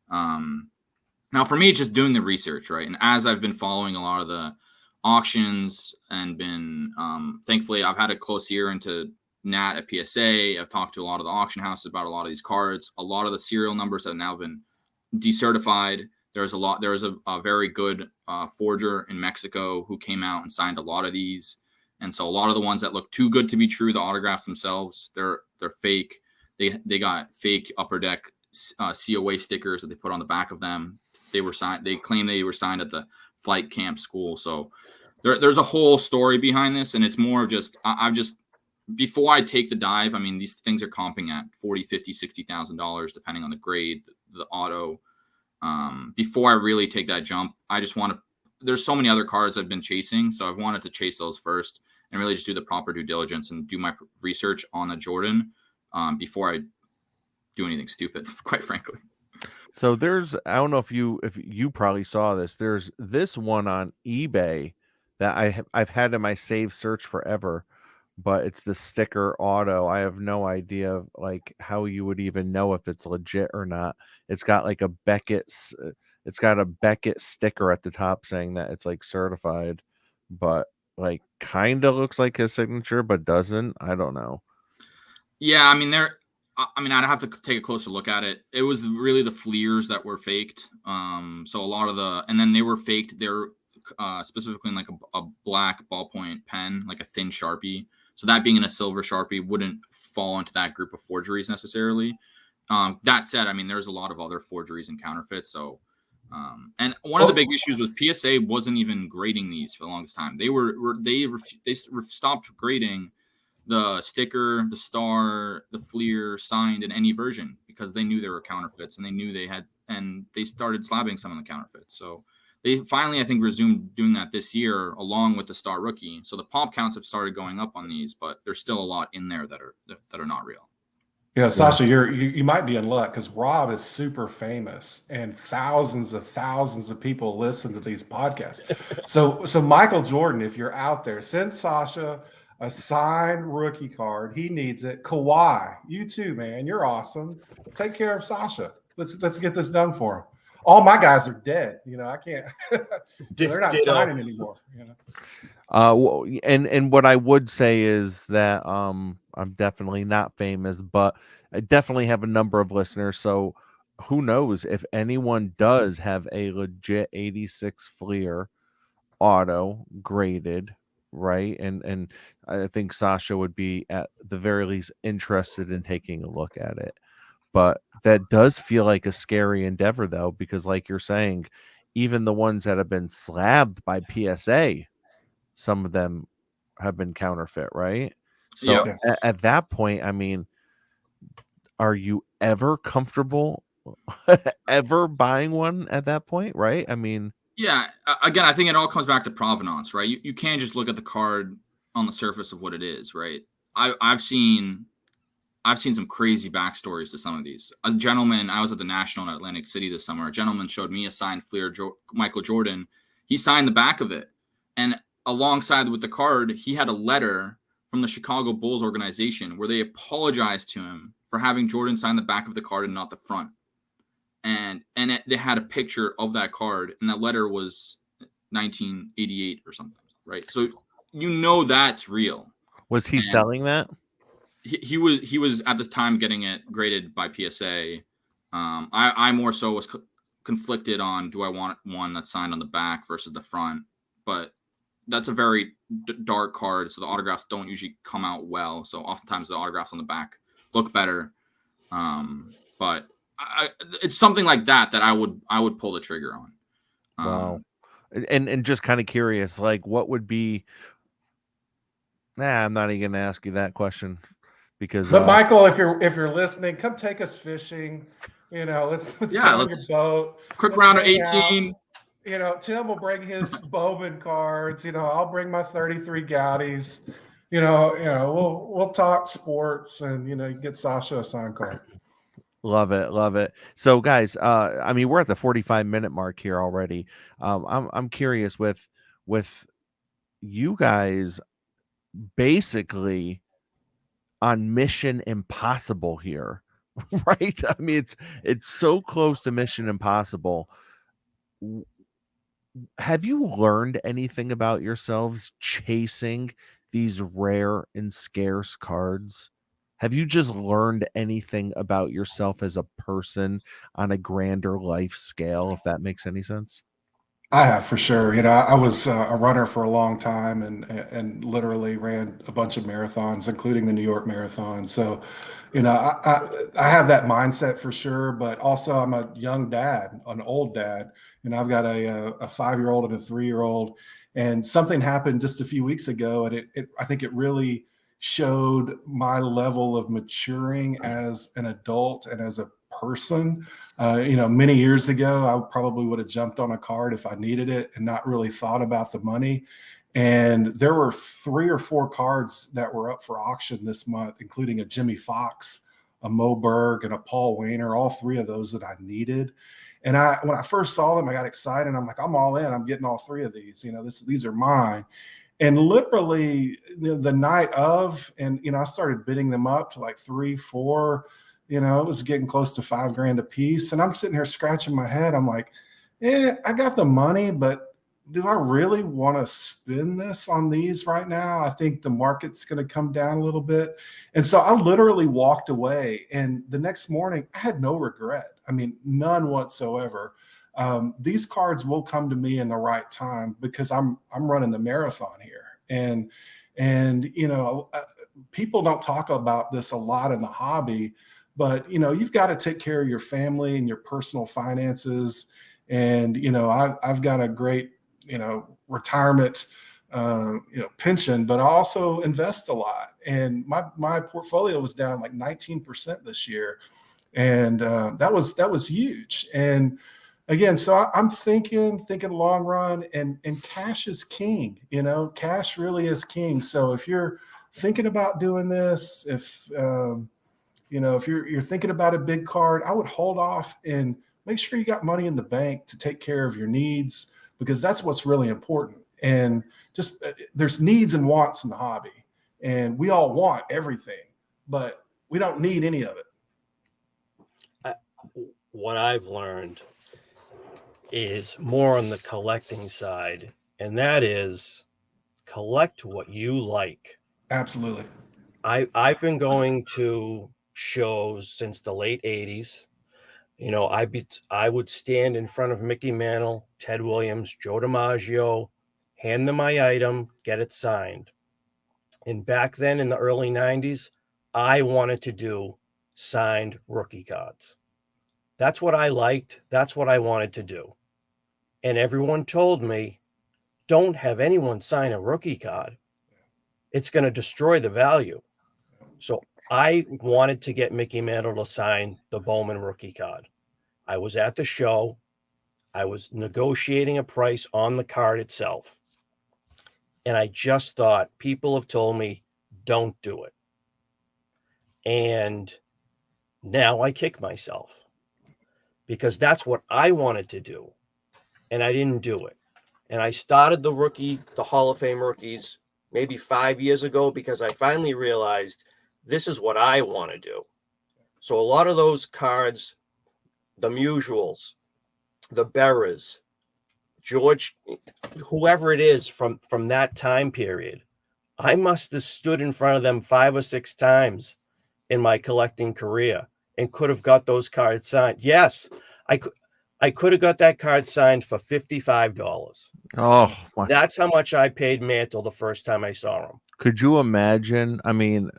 Now, for me, it's just doing the research, right? And as I've been following a lot of the auctions and been, thankfully, I've had a close ear into Nat at PSA. I've talked to a lot of the auction houses about a lot of these cards. A lot of the serial numbers have now been decertified. There's a very good forger in Mexico who came out and signed a lot of these. And so a lot of the ones that look too good to be true, the autographs themselves, they're fake. They got fake Upper Deck COA stickers that they put on the back of them. They were signed. They claim they were signed at the flight camp school. So there's a whole story behind this, and it's more of just I've just before I take the dive. I mean, these things are comping at $40,000, $50,000, $60,000 depending on the grade, the auto. Before I really take that jump, I just want to. There's so many other cards I've been chasing, so I've wanted to chase those first and really just do the proper due diligence and do my research on the Jordan before I do anything stupid, quite frankly. So I don't know if you probably saw this. There's this one on eBay that I've had in my save search forever, but it's the sticker auto. I have no idea like how you would even know if it's legit or not. It's got like a Beckett sticker at the top saying that it's like certified, but like kind of looks like his signature, but doesn't. I don't know. Yeah, I mean, I'd have to take a closer look at it. It was really the Fleers that were faked. So a lot of and then they were faked. They're specifically in like a black ballpoint pen, like a thin Sharpie. So that being in a silver Sharpie wouldn't fall into that group of forgeries necessarily. That said, I mean, there's a lot of other forgeries and counterfeits. So, and one of the big issues was PSA wasn't even grading these for the longest time. They stopped grading the sticker, the star, the Fleer signed in any version because they knew they were counterfeits and they knew they started slabbing some of the counterfeits. So they finally, I think, resumed doing that this year along with the star rookie. So the pop counts have started going up on these, but there's still a lot in there that are not real. Yeah, Sasha, you might be in luck because Rob is super famous and thousands of people listen to these podcasts. So Michael Jordan, if you're out there, send Sasha a signed rookie card. He needs it. Kawhi, you too, man. You're awesome. Take care of Sasha. Let's get this done for him. All my guys are dead. I can't. They're not signing anymore. And what I would say is that I'm definitely not famous, but I definitely have a number of listeners. So who knows if anyone does have a legit 86 Fleer auto graded, right? And I think Sasha would be at the very least interested in taking a look at it. But that does feel like a scary endeavor, though, because like you're saying, even the ones that have been slabbed by PSA, some of them have been counterfeit, right? So at that point, I mean, are you ever comfortable ever buying one at that point, right? I mean, yeah, again, I think it all comes back to provenance, right? You can't just look at the card on the surface of what it is, right? I've seen some crazy backstories to some of these. A gentleman, I was at the National in Atlantic City this summer. A gentleman showed me a signed Fleer Michael Jordan. He signed the back of it. And alongside with the card, he had a letter from the Chicago Bulls organization where they apologized to him for having Jordan sign the back of the card and not the front. And they had a picture of that card, and that letter was 1988 or something, right? So that's real. Was he And selling that? He was at the time getting it graded by PSA. I more so was conflicted on, do I want one that's signed on the back versus the front? But that's a very dark card, so the autographs don't usually come out well. So oftentimes the autographs on the back look better. But it's something like that I would pull the trigger on. Wow. And just kind of curious, like what would be? I'm not even going to ask you that question because. But Michael, if you're listening, come take us fishing. Let's get on your boat. Quick round of 18. Tim will bring his Bowman cards. I'll bring my 33 Gaudis. We'll talk sports, and you get Sasha a signed card. Love it. So, guys, we're at the 45-minute mark here already. I'm curious with you guys basically on Mission Impossible here, right? I mean, it's so close to Mission Impossible. Have you learned anything about yourselves chasing these rare and scarce cards? Have you just learned anything about yourself as a person on a grander life scale, if that makes any sense? I have, for sure. I was a runner for a long time and literally ran a bunch of marathons, including the New York Marathon. So, I have that mindset for sure, but also I'm a young dad, an old dad, and I've got a 5-year-old and a 3-year-old. And something happened just a few weeks ago, and I think it really showed my level of maturing as an adult and as a person. Many years ago, I probably would have jumped on a card if I needed it and not really thought about the money. And there were 3 or 4 cards that were up for auction this month, including a Jimmy Fox, a Mo Berg, and a Paul Wainer, all 3 of those that I needed. And when I first saw them, I got excited. I'm like, I'm all in. I'm getting all 3 of these. These are mine. And literally the night of, and, I started bidding them up to like 3, 4, it was getting close to $5,000 a piece. And I'm sitting here scratching my head. I'm like, I got the money, but do I really want to spend this on these right now? I think the market's going to come down a little bit. And so I literally walked away. And the next morning, I had no regret. I mean, none whatsoever. These cards will come to me in the right time because I'm running the marathon here. And people don't talk about this a lot in the hobby, but you've got to take care of your family and your personal finances. And I've got a great retirement pension, but I also invest a lot. And my portfolio was down like 19% this year, and that was huge. And again, so I'm thinking long run, and cash is king. Cash really is king. So if you're thinking about doing this, if you're thinking about a big card, I would hold off and make sure you got money in the bank to take care of your needs, because that's what's really important. And just there's needs and wants in the hobby, and we all want everything, but we don't need any of it. What I've learned is more on the collecting side, and that is collect what you like. Absolutely. I've been going to shows since the late 80s. I would stand in front of Mickey Mantle, Ted Williams, Joe DiMaggio, hand them my item, get it signed. And back then in the early 90s, I wanted to do signed rookie cards. That's what I liked. That's what I wanted to do. And everyone told me, don't have anyone sign a rookie card. It's going to destroy the value. So I wanted to get Mickey Mantle to sign the Bowman rookie card. I was at the show. I was negotiating a price on the card itself. And I just thought, people have told me, don't do it. And now I kick myself because that's what I wanted to do. And I didn't do it. And I started the Hall of Fame rookies, maybe 5 years ago, because I finally realized this is what I want to do. So a lot of those cards, the Mutuals, the Berras, George, whoever it is from that time period, I must have stood in front of them 5 or 6 times in my collecting career and could have got those cards signed. Yes, I could have got that card signed for $55. Oh, my. That's how much I paid Mantle the first time I saw him. Could you imagine? I mean,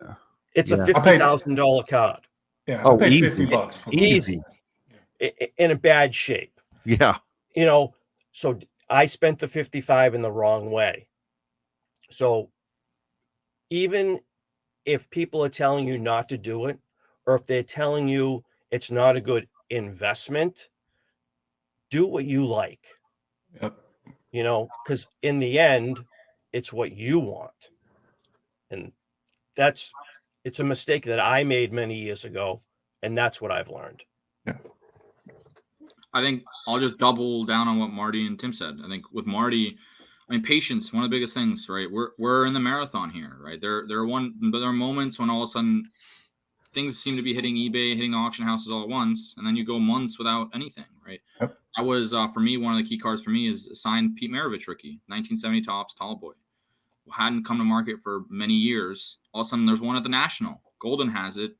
It's Yeah. a $50,000 card. Yeah, Oh, I paid easy. $50 for those. Easy. In a bad shape. yeah. So I spent the 55 in the wrong way. So even if people are telling you not to do it, or if they're telling you it's not a good investment, do what you like. Yep. Because in the end, it's what you want. And it's a mistake that I made many years ago. And that's what I've learned. I think I'll just double down on what Marty and Tim said. I think with Marty, patience, one of the biggest things, right? We're in the marathon here, right? There are moments when all of a sudden things seem to be hitting eBay, hitting auction houses all at once, and then you go months without anything, right? Yep. That was for me, one of the key cards for me is signed Pete Maravich rookie, 1970 Topps Tall Boy. Hadn't come to market for many years. All of a sudden, there's one at the National. Golden has it.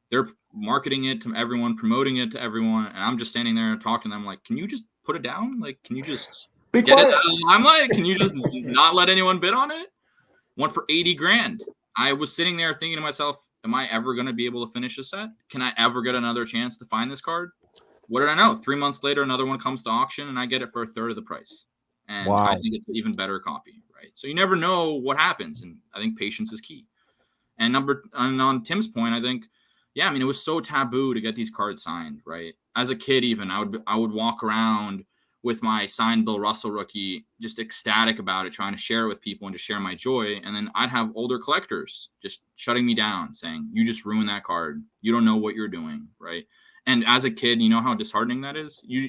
They're marketing it to everyone, promoting it to everyone, and I'm just standing there talking to them like, can you just put it down? Like, can you just Be get it quiet. out of the limelight? Can you just not let anyone bid on it? One for $80,000. I was sitting there thinking to myself, am I ever going to be able to finish a set? Can I ever get another chance to find this card? What did I know? 3 months later, another one comes to auction, and I get it for a third of the price. And Wow. I think it's an even better copy, right? So you never know what happens, and I think patience is key. And on Tim's point, I think, it was so taboo to get these cards signed, right? As a kid, even I would walk around with my signed Bill Russell rookie, just ecstatic about it, trying to share it with people and just share my joy. And then I'd have older collectors just shutting me down, saying, "You just ruined that card. You don't know what you're doing," right? And as a kid, you know how disheartening that is. You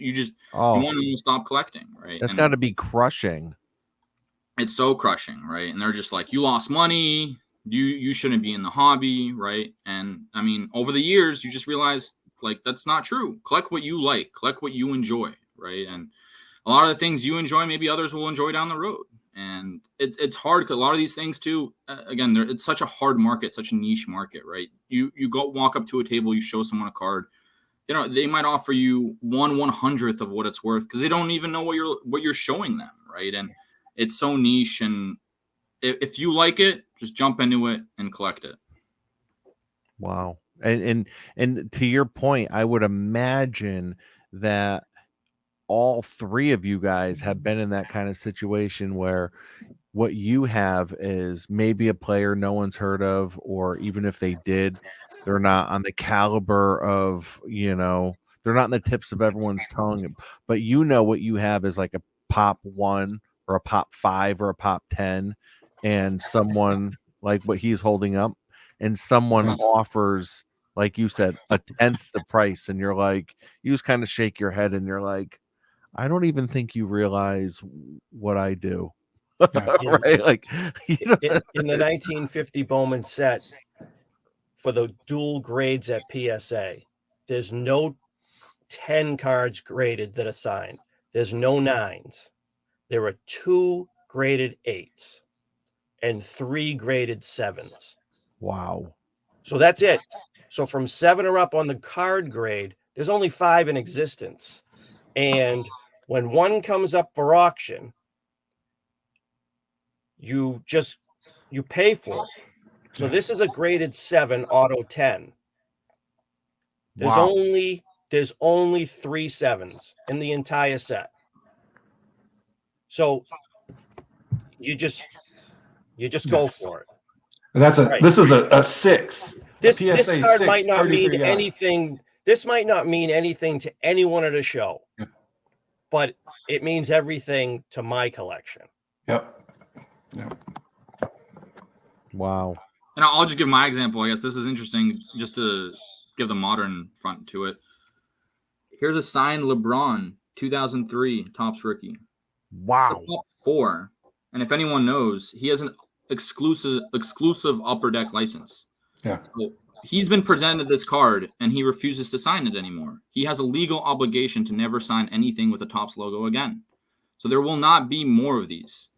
want to stop collecting, right? That's And got to be crushing. it's so crushing, right? And they're just like, you lost money. You shouldn't be in the hobby, right? And over the years, you just realize like that's not true. Collect what you like, collect what you enjoy, right? And a lot of the things you enjoy, maybe others will enjoy down the road. And it's hard because a lot of these things too. Again, it's such a hard market, such a niche market, right? You walk up to a table, you show someone a card. They might offer you 1/100th of what it's worth because they don't even know what you're showing them, right? And it's so niche, and if you like it, just jump into it and collect it. Wow. And to your point, I would imagine that all three of you guys have been in that kind of situation where what you have is maybe a player no one's heard of, or even if they did, they're not on the caliber of, they're not in the tips of everyone's tongue, but what you have is like a pop 1 or a pop 5 or a pop 10, and someone like what he's holding up, and someone offers, like you said, a 10th the price, and you're like, you just kind of shake your head and you're like, I don't even think you realize what I do. Yeah. Right? Like, In the 1950 Bowman set for the dual grades at PSA, there's no 10 cards graded that are signed. There's no 9s. There are 2 graded 8s and 3 graded 7s. wow. So that's it. So from 7 or up on the card grade, there's only 5 in existence. And when one comes up for auction, you pay for it. So this is a graded 7 auto 10. There's Wow. only 3 7s in the entire set. So you just go for it. This is a 6. This PSA card 6, might not 33 mean guy. anything. This might not mean anything to anyone at a show, but it means everything to my collection. Yep. Wow. And I'll just give my example. I guess this is interesting just to give the modern front to it. Here's a signed LeBron 2003 Topps rookie. Wow. The top 4. And if anyone knows, he has an exclusive Upper Deck license. Yeah. So he's been presented this card and he refuses to sign it anymore. He has a legal obligation to never sign anything with the Topps logo again. So there will not be more of these.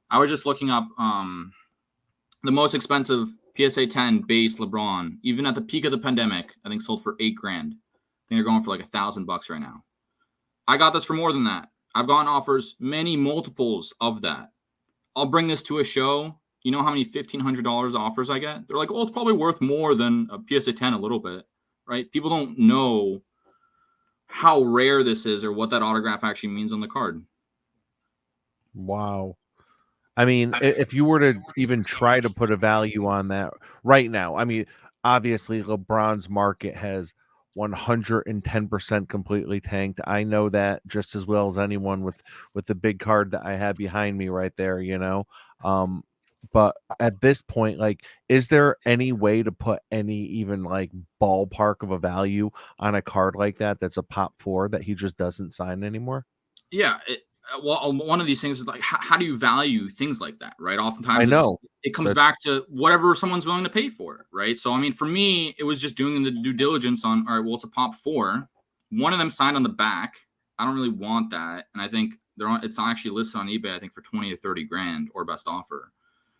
I was just looking up the most expensive PSA 10 base LeBron, even at the peak of the pandemic, I think sold for $8,000. I think they're going for like $1,000 right now. I got this for more than that. I've gotten offers, many multiples of that. I'll bring this to a show. You know how many $1,500 offers I get? They're like, oh, it's probably worth more than a PSA 10 a little bit, right? People don't know how rare this is or what that autograph actually means on the card. Wow. I mean, if you were to even try to put a value on that right now, I mean, obviously LeBron's market has 110% completely tanked. I know that just as well as anyone with the big card that I have behind me right there, you know. But at this point, like, is there any way to put any even like ballpark of a value on a card like that that's a pop 4 that he just doesn't sign anymore? Yeah. Well, one of these things is like, how do you value things like that, right? Oftentimes I know. it comes back to whatever someone's willing to pay for it, right? So, I mean, for me, it was just doing the due diligence on, all right, well, it's a pop 4. One of them signed on the back. I don't really want that. And I think it's actually listed on eBay, I think, for 20 to 30 grand or best offer.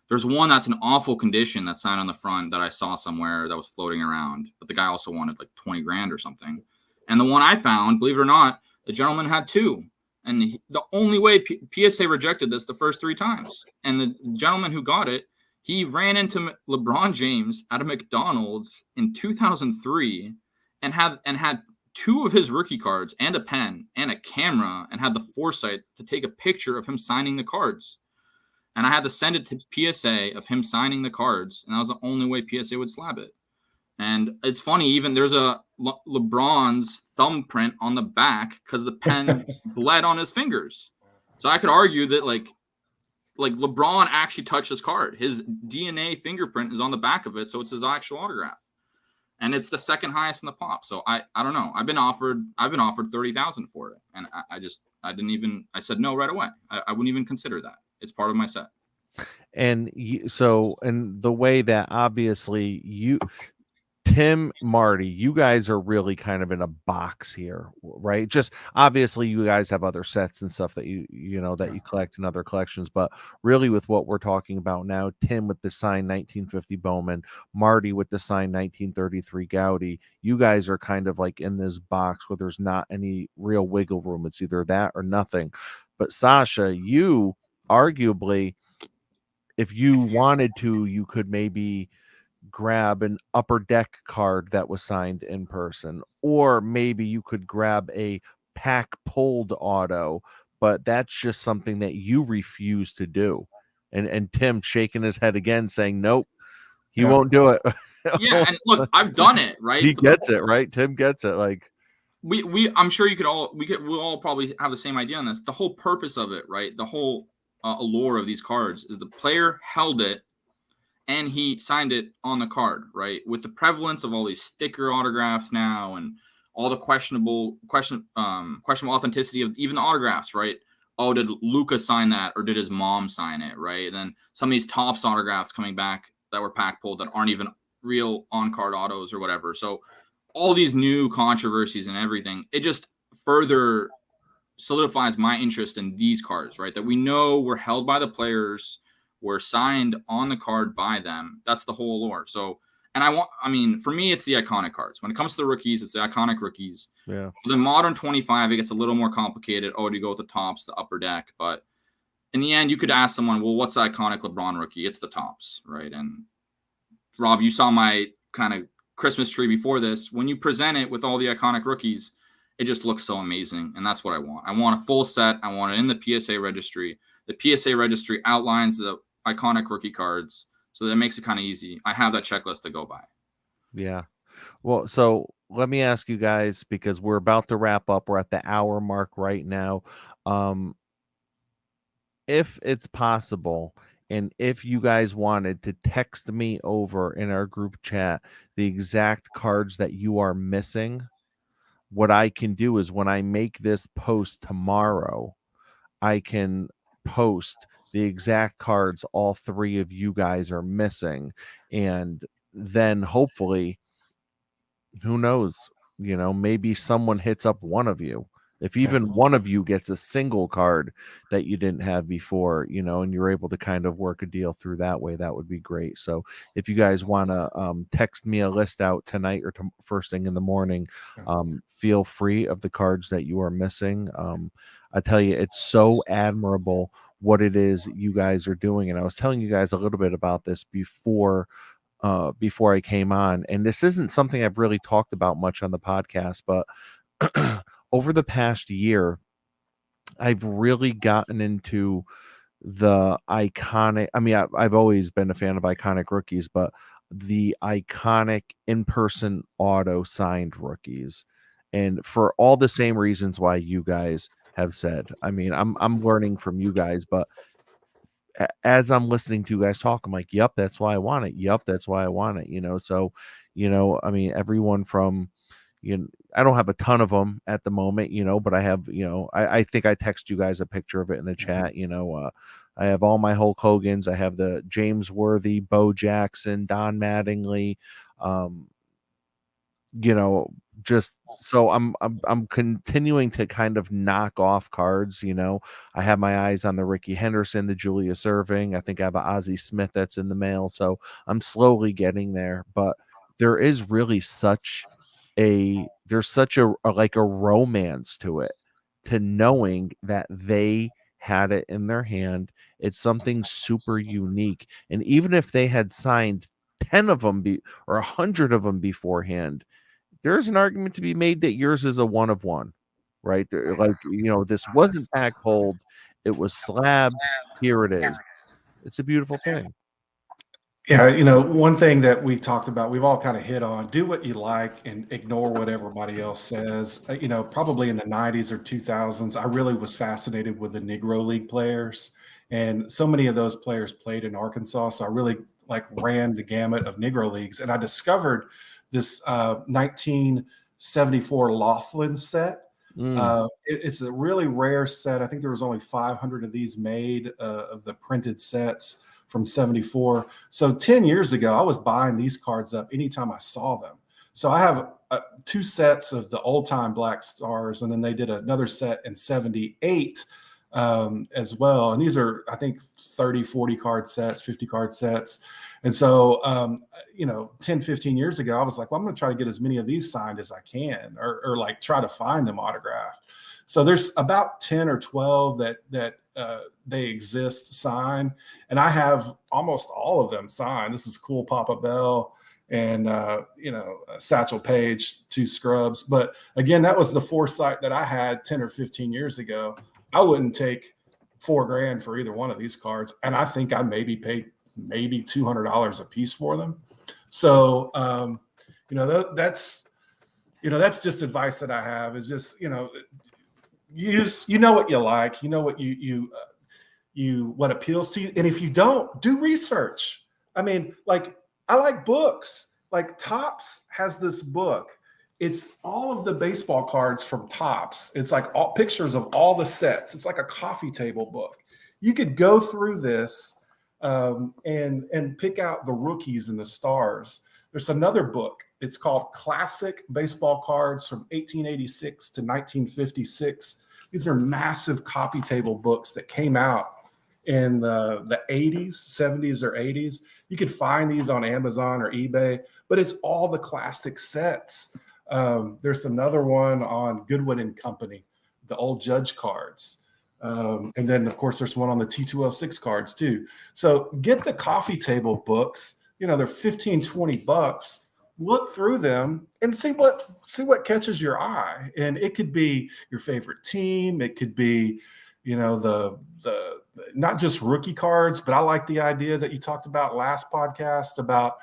There's one that's in awful condition that's signed on the front that I saw somewhere that was floating around, but the guy also wanted like 20 grand or something. And the one I found, believe it or not, the gentleman had 2. And the only way PSA rejected this the first 3 times. And the gentleman who got it, he ran into LeBron James at a McDonald's in 2003 and had 2 of his rookie cards and a pen and a camera and had the foresight to take a picture of him signing the cards. And I had to send it to PSA of him signing the cards. And that was the only way PSA would slab it. And it's funny, even there's a LeBron's thumbprint on the back because the pen bled on his fingers. So I could argue that like LeBron actually touched his card. His DNA fingerprint is on the back of it, so it's his actual autograph. And it's the second highest in the pop. So I don't know. I've been offered $30,000 for it. And I said no right away. I wouldn't even consider that. It's part of my set. And and the way that obviously Tim, Marty, you guys are really kind of in a box here, right? Just obviously you guys have other sets and stuff that you collect in other collections, but really with what we're talking about now, Tim with the signed 1950 Bowman, Marty with the signed 1933 Gaudy, you guys are kind of like in this box where there's not any real wiggle room. It's either that or nothing. But Sasha, you arguably, if you wanted to, you could maybe grab an Upper Deck card that was signed in person, or maybe you could grab a pack pulled auto, but that's just something that you refuse to do. And Tim shaking his head again saying nope, he won't do it. Yeah, and look, I've done it, right? He gets it, right? Tim gets it. Like I'm sure we'll all probably have the same idea on this. The whole purpose of it, right? The whole allure of these cards is the player held it and he signed it on the card, right? With the prevalence of all these sticker autographs now and all the questionable authenticity of even the autographs, right? Oh, did Luka sign that or did his mom sign it, right? And then some of these Topps autographs coming back that were pack pulled that aren't even real on-card autos or whatever. So all these new controversies and everything, it just further solidifies my interest in these cards, right? That we know were held by the players, were signed on the card by them. That's the whole allure. So, and for me, it's the iconic cards. When it comes to the rookies, it's the iconic rookies. Yeah. For the modern 25, it gets a little more complicated. Oh, do you go with the Topps, the Upper Deck? But in the end, you could ask someone, well, what's the iconic LeBron rookie? It's the Topps, right? And Rob, you saw my kind of Christmas tree before this. When you present it with all the iconic rookies, it just looks so amazing. And that's what I want. I want a full set. I want it in the PSA registry. The PSA registry outlines the iconic rookie cards, so that makes it kind of easy. I have that checklist to go by. Yeah. Well, so let me ask you guys, because we're about to wrap up. We're at the hour mark right now. If it's possible, and if you guys wanted to text me over in our group chat the exact cards that you are missing, what I can do is when I make this post tomorrow, I can post the exact cards all three of you guys are missing, and then hopefully, who knows, maybe someone hits up one of you. If even one of you gets a single card that you didn't have before, and you're able to kind of work a deal through that way, that would be great. So if you guys want to text me a list out tonight or first thing in the morning, feel free of the cards that you are missing. I tell you, it's so admirable what it is you guys are doing. And I was telling you guys a little bit about this before I came on, and this isn't something I've really talked about much on the podcast, but over the past year, I've really gotten into the iconic. I mean, I've always been a fan of iconic rookies, but the iconic in-person auto signed rookies, and for all the same reasons why you guys have said. I mean, I'm learning from you guys, but as I'm listening to you guys talk, I'm like, yep, that's why I want it. Yep, that's why I want it. So, I mean, everyone from, I don't have a ton of them at the moment, but I have, I think I text you guys a picture of it in the chat. I have all my Hulk Hogan's. I have the James Worthy, Bo Jackson, Don Mattingly, just so I'm continuing to kind of knock off cards. I have my eyes on the Ricky Henderson, the Julius Erving. I think I have an Ozzie Smith that's in the mail, so I'm slowly getting there. But there is really such a like a romance to it, to knowing that they had it in their hand. It's something super unique, and even if they had signed 10 of them or 100 of them beforehand, there's an argument to be made that yours is a one of one, right? Like, this wasn't pack pulled, it was slabbed. Here it is. It's a beautiful thing. Yeah, one thing that we talked about, we've all kind of hit on, do what you like and ignore what everybody else says. Probably in the 90s or 2000s, I really was fascinated with the Negro League players. And so many of those players played in Arkansas. So I really ran the gamut of Negro Leagues. And I discovered this 1974 Laughlin set. It's a really rare set. I think there was only 500 of these made of the printed sets from 74. So 10 years ago, I was buying these cards up anytime I saw them. So I have 2 sets of the old time Black Stars, and then they did another set in 78 as well. And these are, I think, 30, 40 card sets, 50 card sets. And so, 10, 15 years ago, I was like, well, I'm going to try to get as many of these signed as I can, or try to find them autographed. So there's about 10 or 12 that they exist signed. And I have almost all of them signed. This is cool. Papa Bell and, Satchel Paige, 2 scrubs. But again, that was the foresight that I had 10 or 15 years ago. I wouldn't take $4,000 for either one of these cards. And I think I maybe paid $200 a piece for them. So, that's just advice that I have, is just, use, what you like, what what appeals to you. And if you don't, do research. I mean, I like books. Like Topps has this book. It's all of the baseball cards from Topps. It's like all pictures of all the sets. It's like a coffee table book. You could go through this and pick out the rookies and the stars. There's another book. It's called Classic Baseball Cards from 1886 to 1956. These are massive coffee table books that came out in the 80s, 70s, or 80s. You could find these on Amazon or eBay, but it's all the classic sets. There's another one on Goodwin and Company, the old Judge cards. And then, of course, there's one on the T206 cards too. So get the coffee table books. They're 15, 20 bucks. Look through them and see what catches your eye. And it could be your favorite team. It could be, the not just rookie cards, but I like the idea that you talked about last podcast about,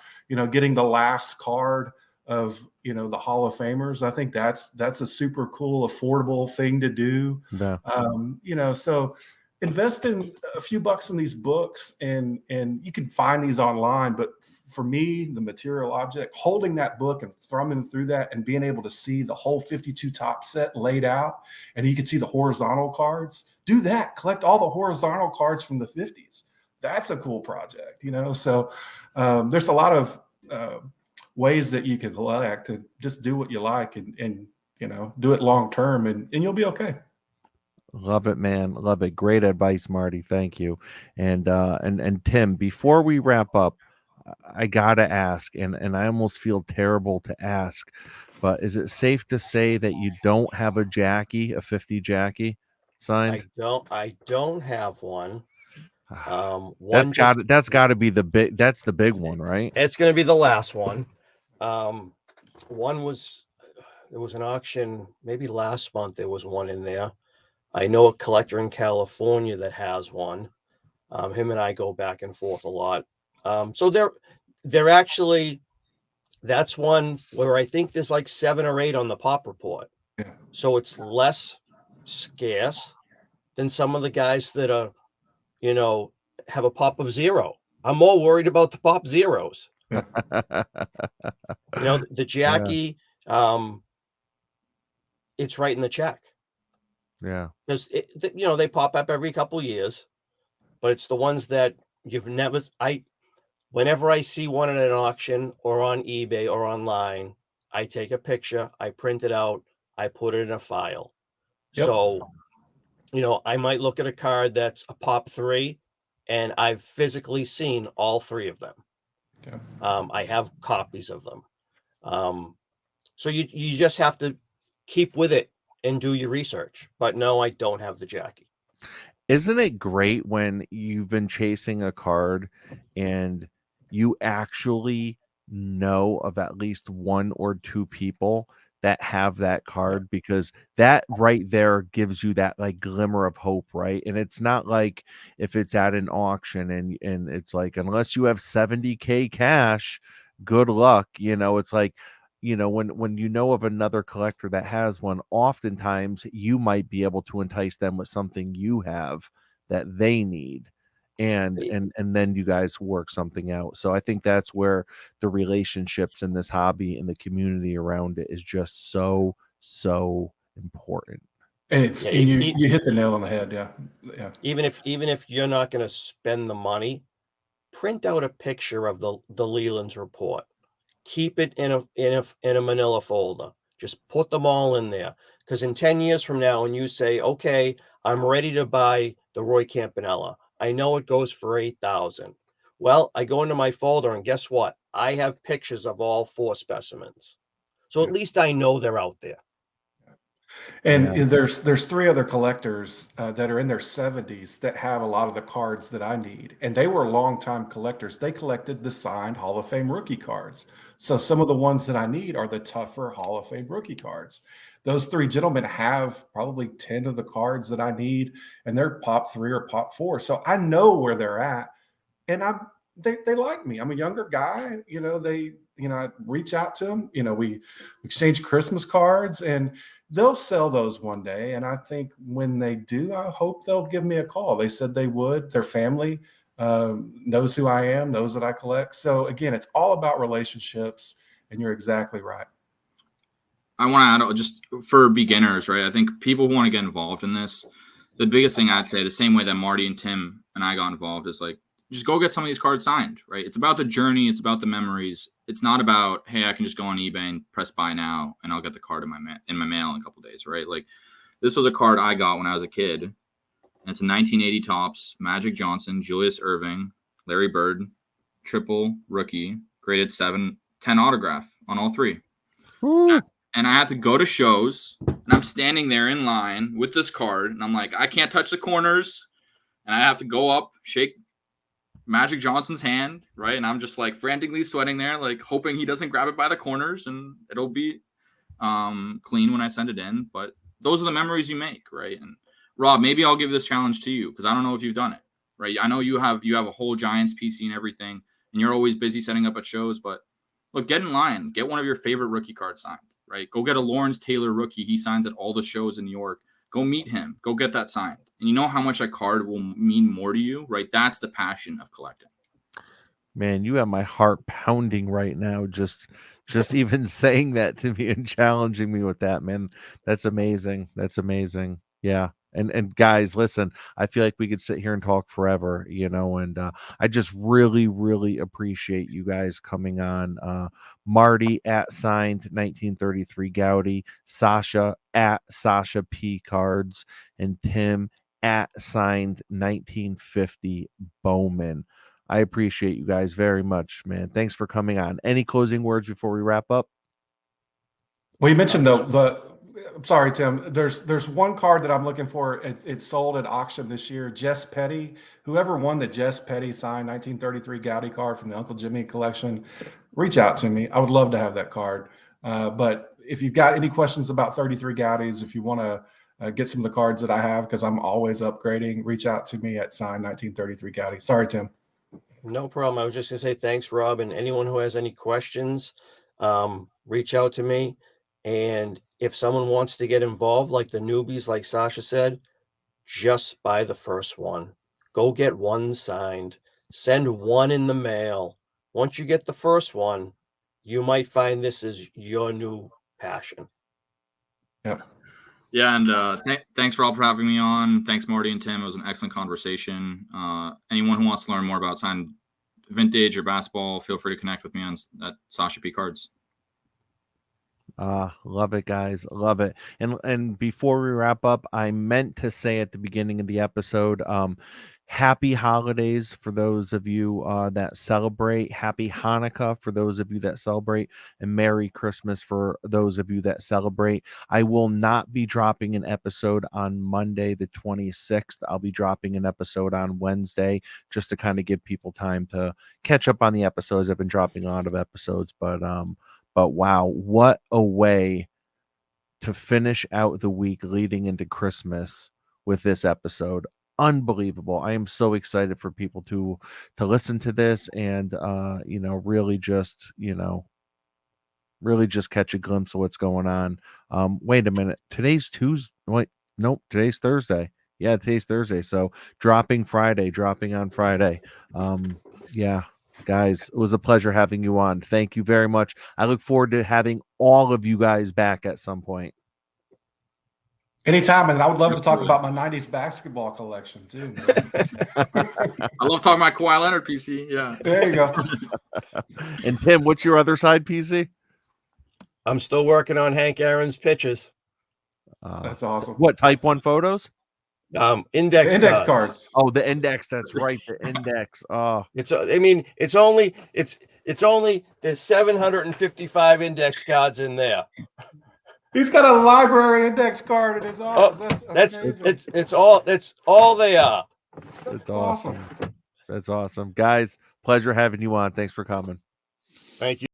getting the last card of, the Hall of Famers. I think that's a super cool, affordable thing to do. Yeah. So invest in a few bucks in these books, and you can find these online. But for me, the material object, holding that book and thumbing through that and being able to see the whole 52 top set laid out, and then you can see the horizontal cards. Do that. Collect all the horizontal cards from the 50s. That's a cool project, you know. So there's a lot of ways that you can collect, and just do what you like, and you know, do it long term, and you'll be okay. Love it, man. Love it. Great advice, Marty. Thank you. And Tim, before we wrap up, I gotta ask, and I almost feel terrible to ask, but is it safe to say that you don't have a Jackie, a 50 Jackie signed? I don't have one. That's gotta be the big one, right? It's going to be the last one. One was, there was an auction maybe last month. There was one in there. I know a collector in California that has one. Him and I go back and forth a lot. So they're actually, that's one where I think there's like 7 or 8 on the Pop Report. Yeah. So it's less scarce than some of the guys that are, you know, have a pop of 0. I'm more worried about the pop zeros. You know, the Jackie, it's right in the check. Yeah. Because, you know, they pop up every couple years, but it's the ones that you've never, whenever I see one at an auction or on eBay or online, I take a picture, I print it out, I put it in a file. Yep. So, you know, I might look at a card that's a pop 3, and I've physically seen all 3 of them. Yeah. I have copies of them. So you just have to keep with it and do your research. But no, I don't have the Jackie. Isn't it great when you've been chasing a card and you actually know of at least 1 or 2 people that have that card, because that right there gives you that like glimmer of hope, right? And it's not like if it's at an auction and it's like, unless you have 70K cash, good luck. You know, it's like, you know, when you know of another collector that has one, oftentimes you might be able to entice them with something you have that they need, and then you guys work something out. So I think that's where the relationships in this hobby and the community around it is just so important. And it's you hit the nail on the head. Yeah. Even if you're not going to spend the money, print out a picture of the Leland's report. Keep it in a manila folder. Just put them all in there. Because in 10 years from now, when you say, okay, I'm ready to buy the Roy Campanella, I know it goes for $8,000. Well, I go into my folder and guess what? I have pictures of all 4 specimens. So at least I know they're out there. And there's 3 other collectors that are in their 70s that have a lot of the cards that I need. And they were longtime collectors. They collected the signed Hall of Fame rookie cards. So some of the ones that I need are the tougher Hall of Fame rookie cards. Those 3 gentlemen have probably 10 of the cards that I need, and they're pop 3 or pop 4. So I know where they're at, and they like me. I'm a younger guy, you know. I reach out to them. You know, we exchange Christmas cards, and they'll sell those one day. And I think when they do, I hope they'll give me a call. They said they would. Their family knows who I am, knows that I collect. So again, it's all about relationships, and you're exactly right. I want to add, just for beginners, right? I think people who want to get involved in this, the biggest thing I'd say, the same way that Marty and Tim and I got involved, is like, just go get some of these cards signed, right? It's about the journey. It's about the memories. It's not about, hey, I can just go on eBay and press buy now and I'll get the card in my mail in a couple of days, right? Like, this was a card I got when I was a kid. And it's a 1980 Topps, Magic Johnson, Julius Erving, Larry Bird, triple rookie, graded 7/10 autograph on all 3. Woo. And I had to go to shows, and I'm standing there in line with this card, and I'm like, I can't touch the corners, and I have to go up, shake Magic Johnson's hand, right? And I'm just like frantically sweating there, like hoping he doesn't grab it by the corners, and it'll be clean when I send it in. But those are the memories you make, right? And Rob, maybe I'll give this challenge to you, because I don't know if you've done it, right? I know you have a whole Giants PC and everything, and you're always busy setting up at shows, but look, get in line, get one of your favorite rookie cards signed, right? Go get a Lawrence Taylor rookie. He signs at all the shows in New York. Go meet him. Go get that signed. and you know how much a card will mean more to you, right? That's the passion of collecting. Man, you have my heart pounding right now. Just even saying that to me and challenging me with that, man. That's amazing. That's amazing. Yeah. And guys, listen, I feel like we could sit here and talk forever, and I just really, really appreciate you guys coming on. Marty at signed 1933 Gowdy, Sasha at Sasha P Cards, and Tim at signed 1950 Bowman. I appreciate you guys very much, man. Thanks for coming on. Any closing words before we wrap up? Well, you mentioned I'm sorry, Tim. There's one card that I'm looking for. It's sold at auction this year. Jess Petty. Whoever won the Jess Petty signed 1933 Gowdy card from the Uncle Jimmy collection, reach out to me. I would love to have that card. But if you've got any questions about 33 Gowdies, if you want to get some of the cards that I have, because I'm always upgrading, reach out to me at signed 1933 Gowdy. Sorry, Tim. No problem. I was just going to say thanks, Rob. And anyone who has any questions, reach out to me. And if someone wants to get involved, like the newbies, like Sasha said, just buy the first one. Go get one signed. Send one in the mail. Once you get the first one, you might find this is your new passion. Yep. Yeah, and thanks, Rob, for having me on. Thanks, Marty and Tim. It was an excellent conversation. Anyone who wants to learn more about signed vintage or basketball, feel free to connect with me at Sasha P Cards. Love it, guys. Love it. And before we wrap up, I meant to say at the beginning of the episode, happy holidays for those of you that celebrate. Happy Hanukkah for those of you that celebrate, and Merry Christmas for those of you that celebrate. I will not be dropping an episode on Monday, the 26th. I'll be dropping an episode on Wednesday just to kind of give people time to catch up on the episodes. I've been dropping a lot of episodes, but wow, what a way to finish out the week leading into Christmas with this episode. Unbelievable. I am so excited for people to listen to this and really just catch a glimpse of what's going on. Wait a minute. Today's Tuesday. Wait, nope, today's Thursday. Yeah, today's Thursday. So dropping on Friday. Yeah. Guys, it was a pleasure having you on. Thank you very much. I look forward to having all of you guys back at some point. Anytime, and I would love to talk about my 90s basketball collection too. I love talking about Kawhi Leonard, PC. Yeah. There you go. And Tim, what's your other side, PC? I'm still working on Hank Aaron's pitches. That's awesome. What, Type 1 photos? Index cards. Oh, the index. That's right. The index. Oh, it's only there's 755 index cards in there. He's got a library index card in his office. It's all they are. That's awesome. That's awesome. Guys, pleasure having you on. Thanks for coming. Thank you.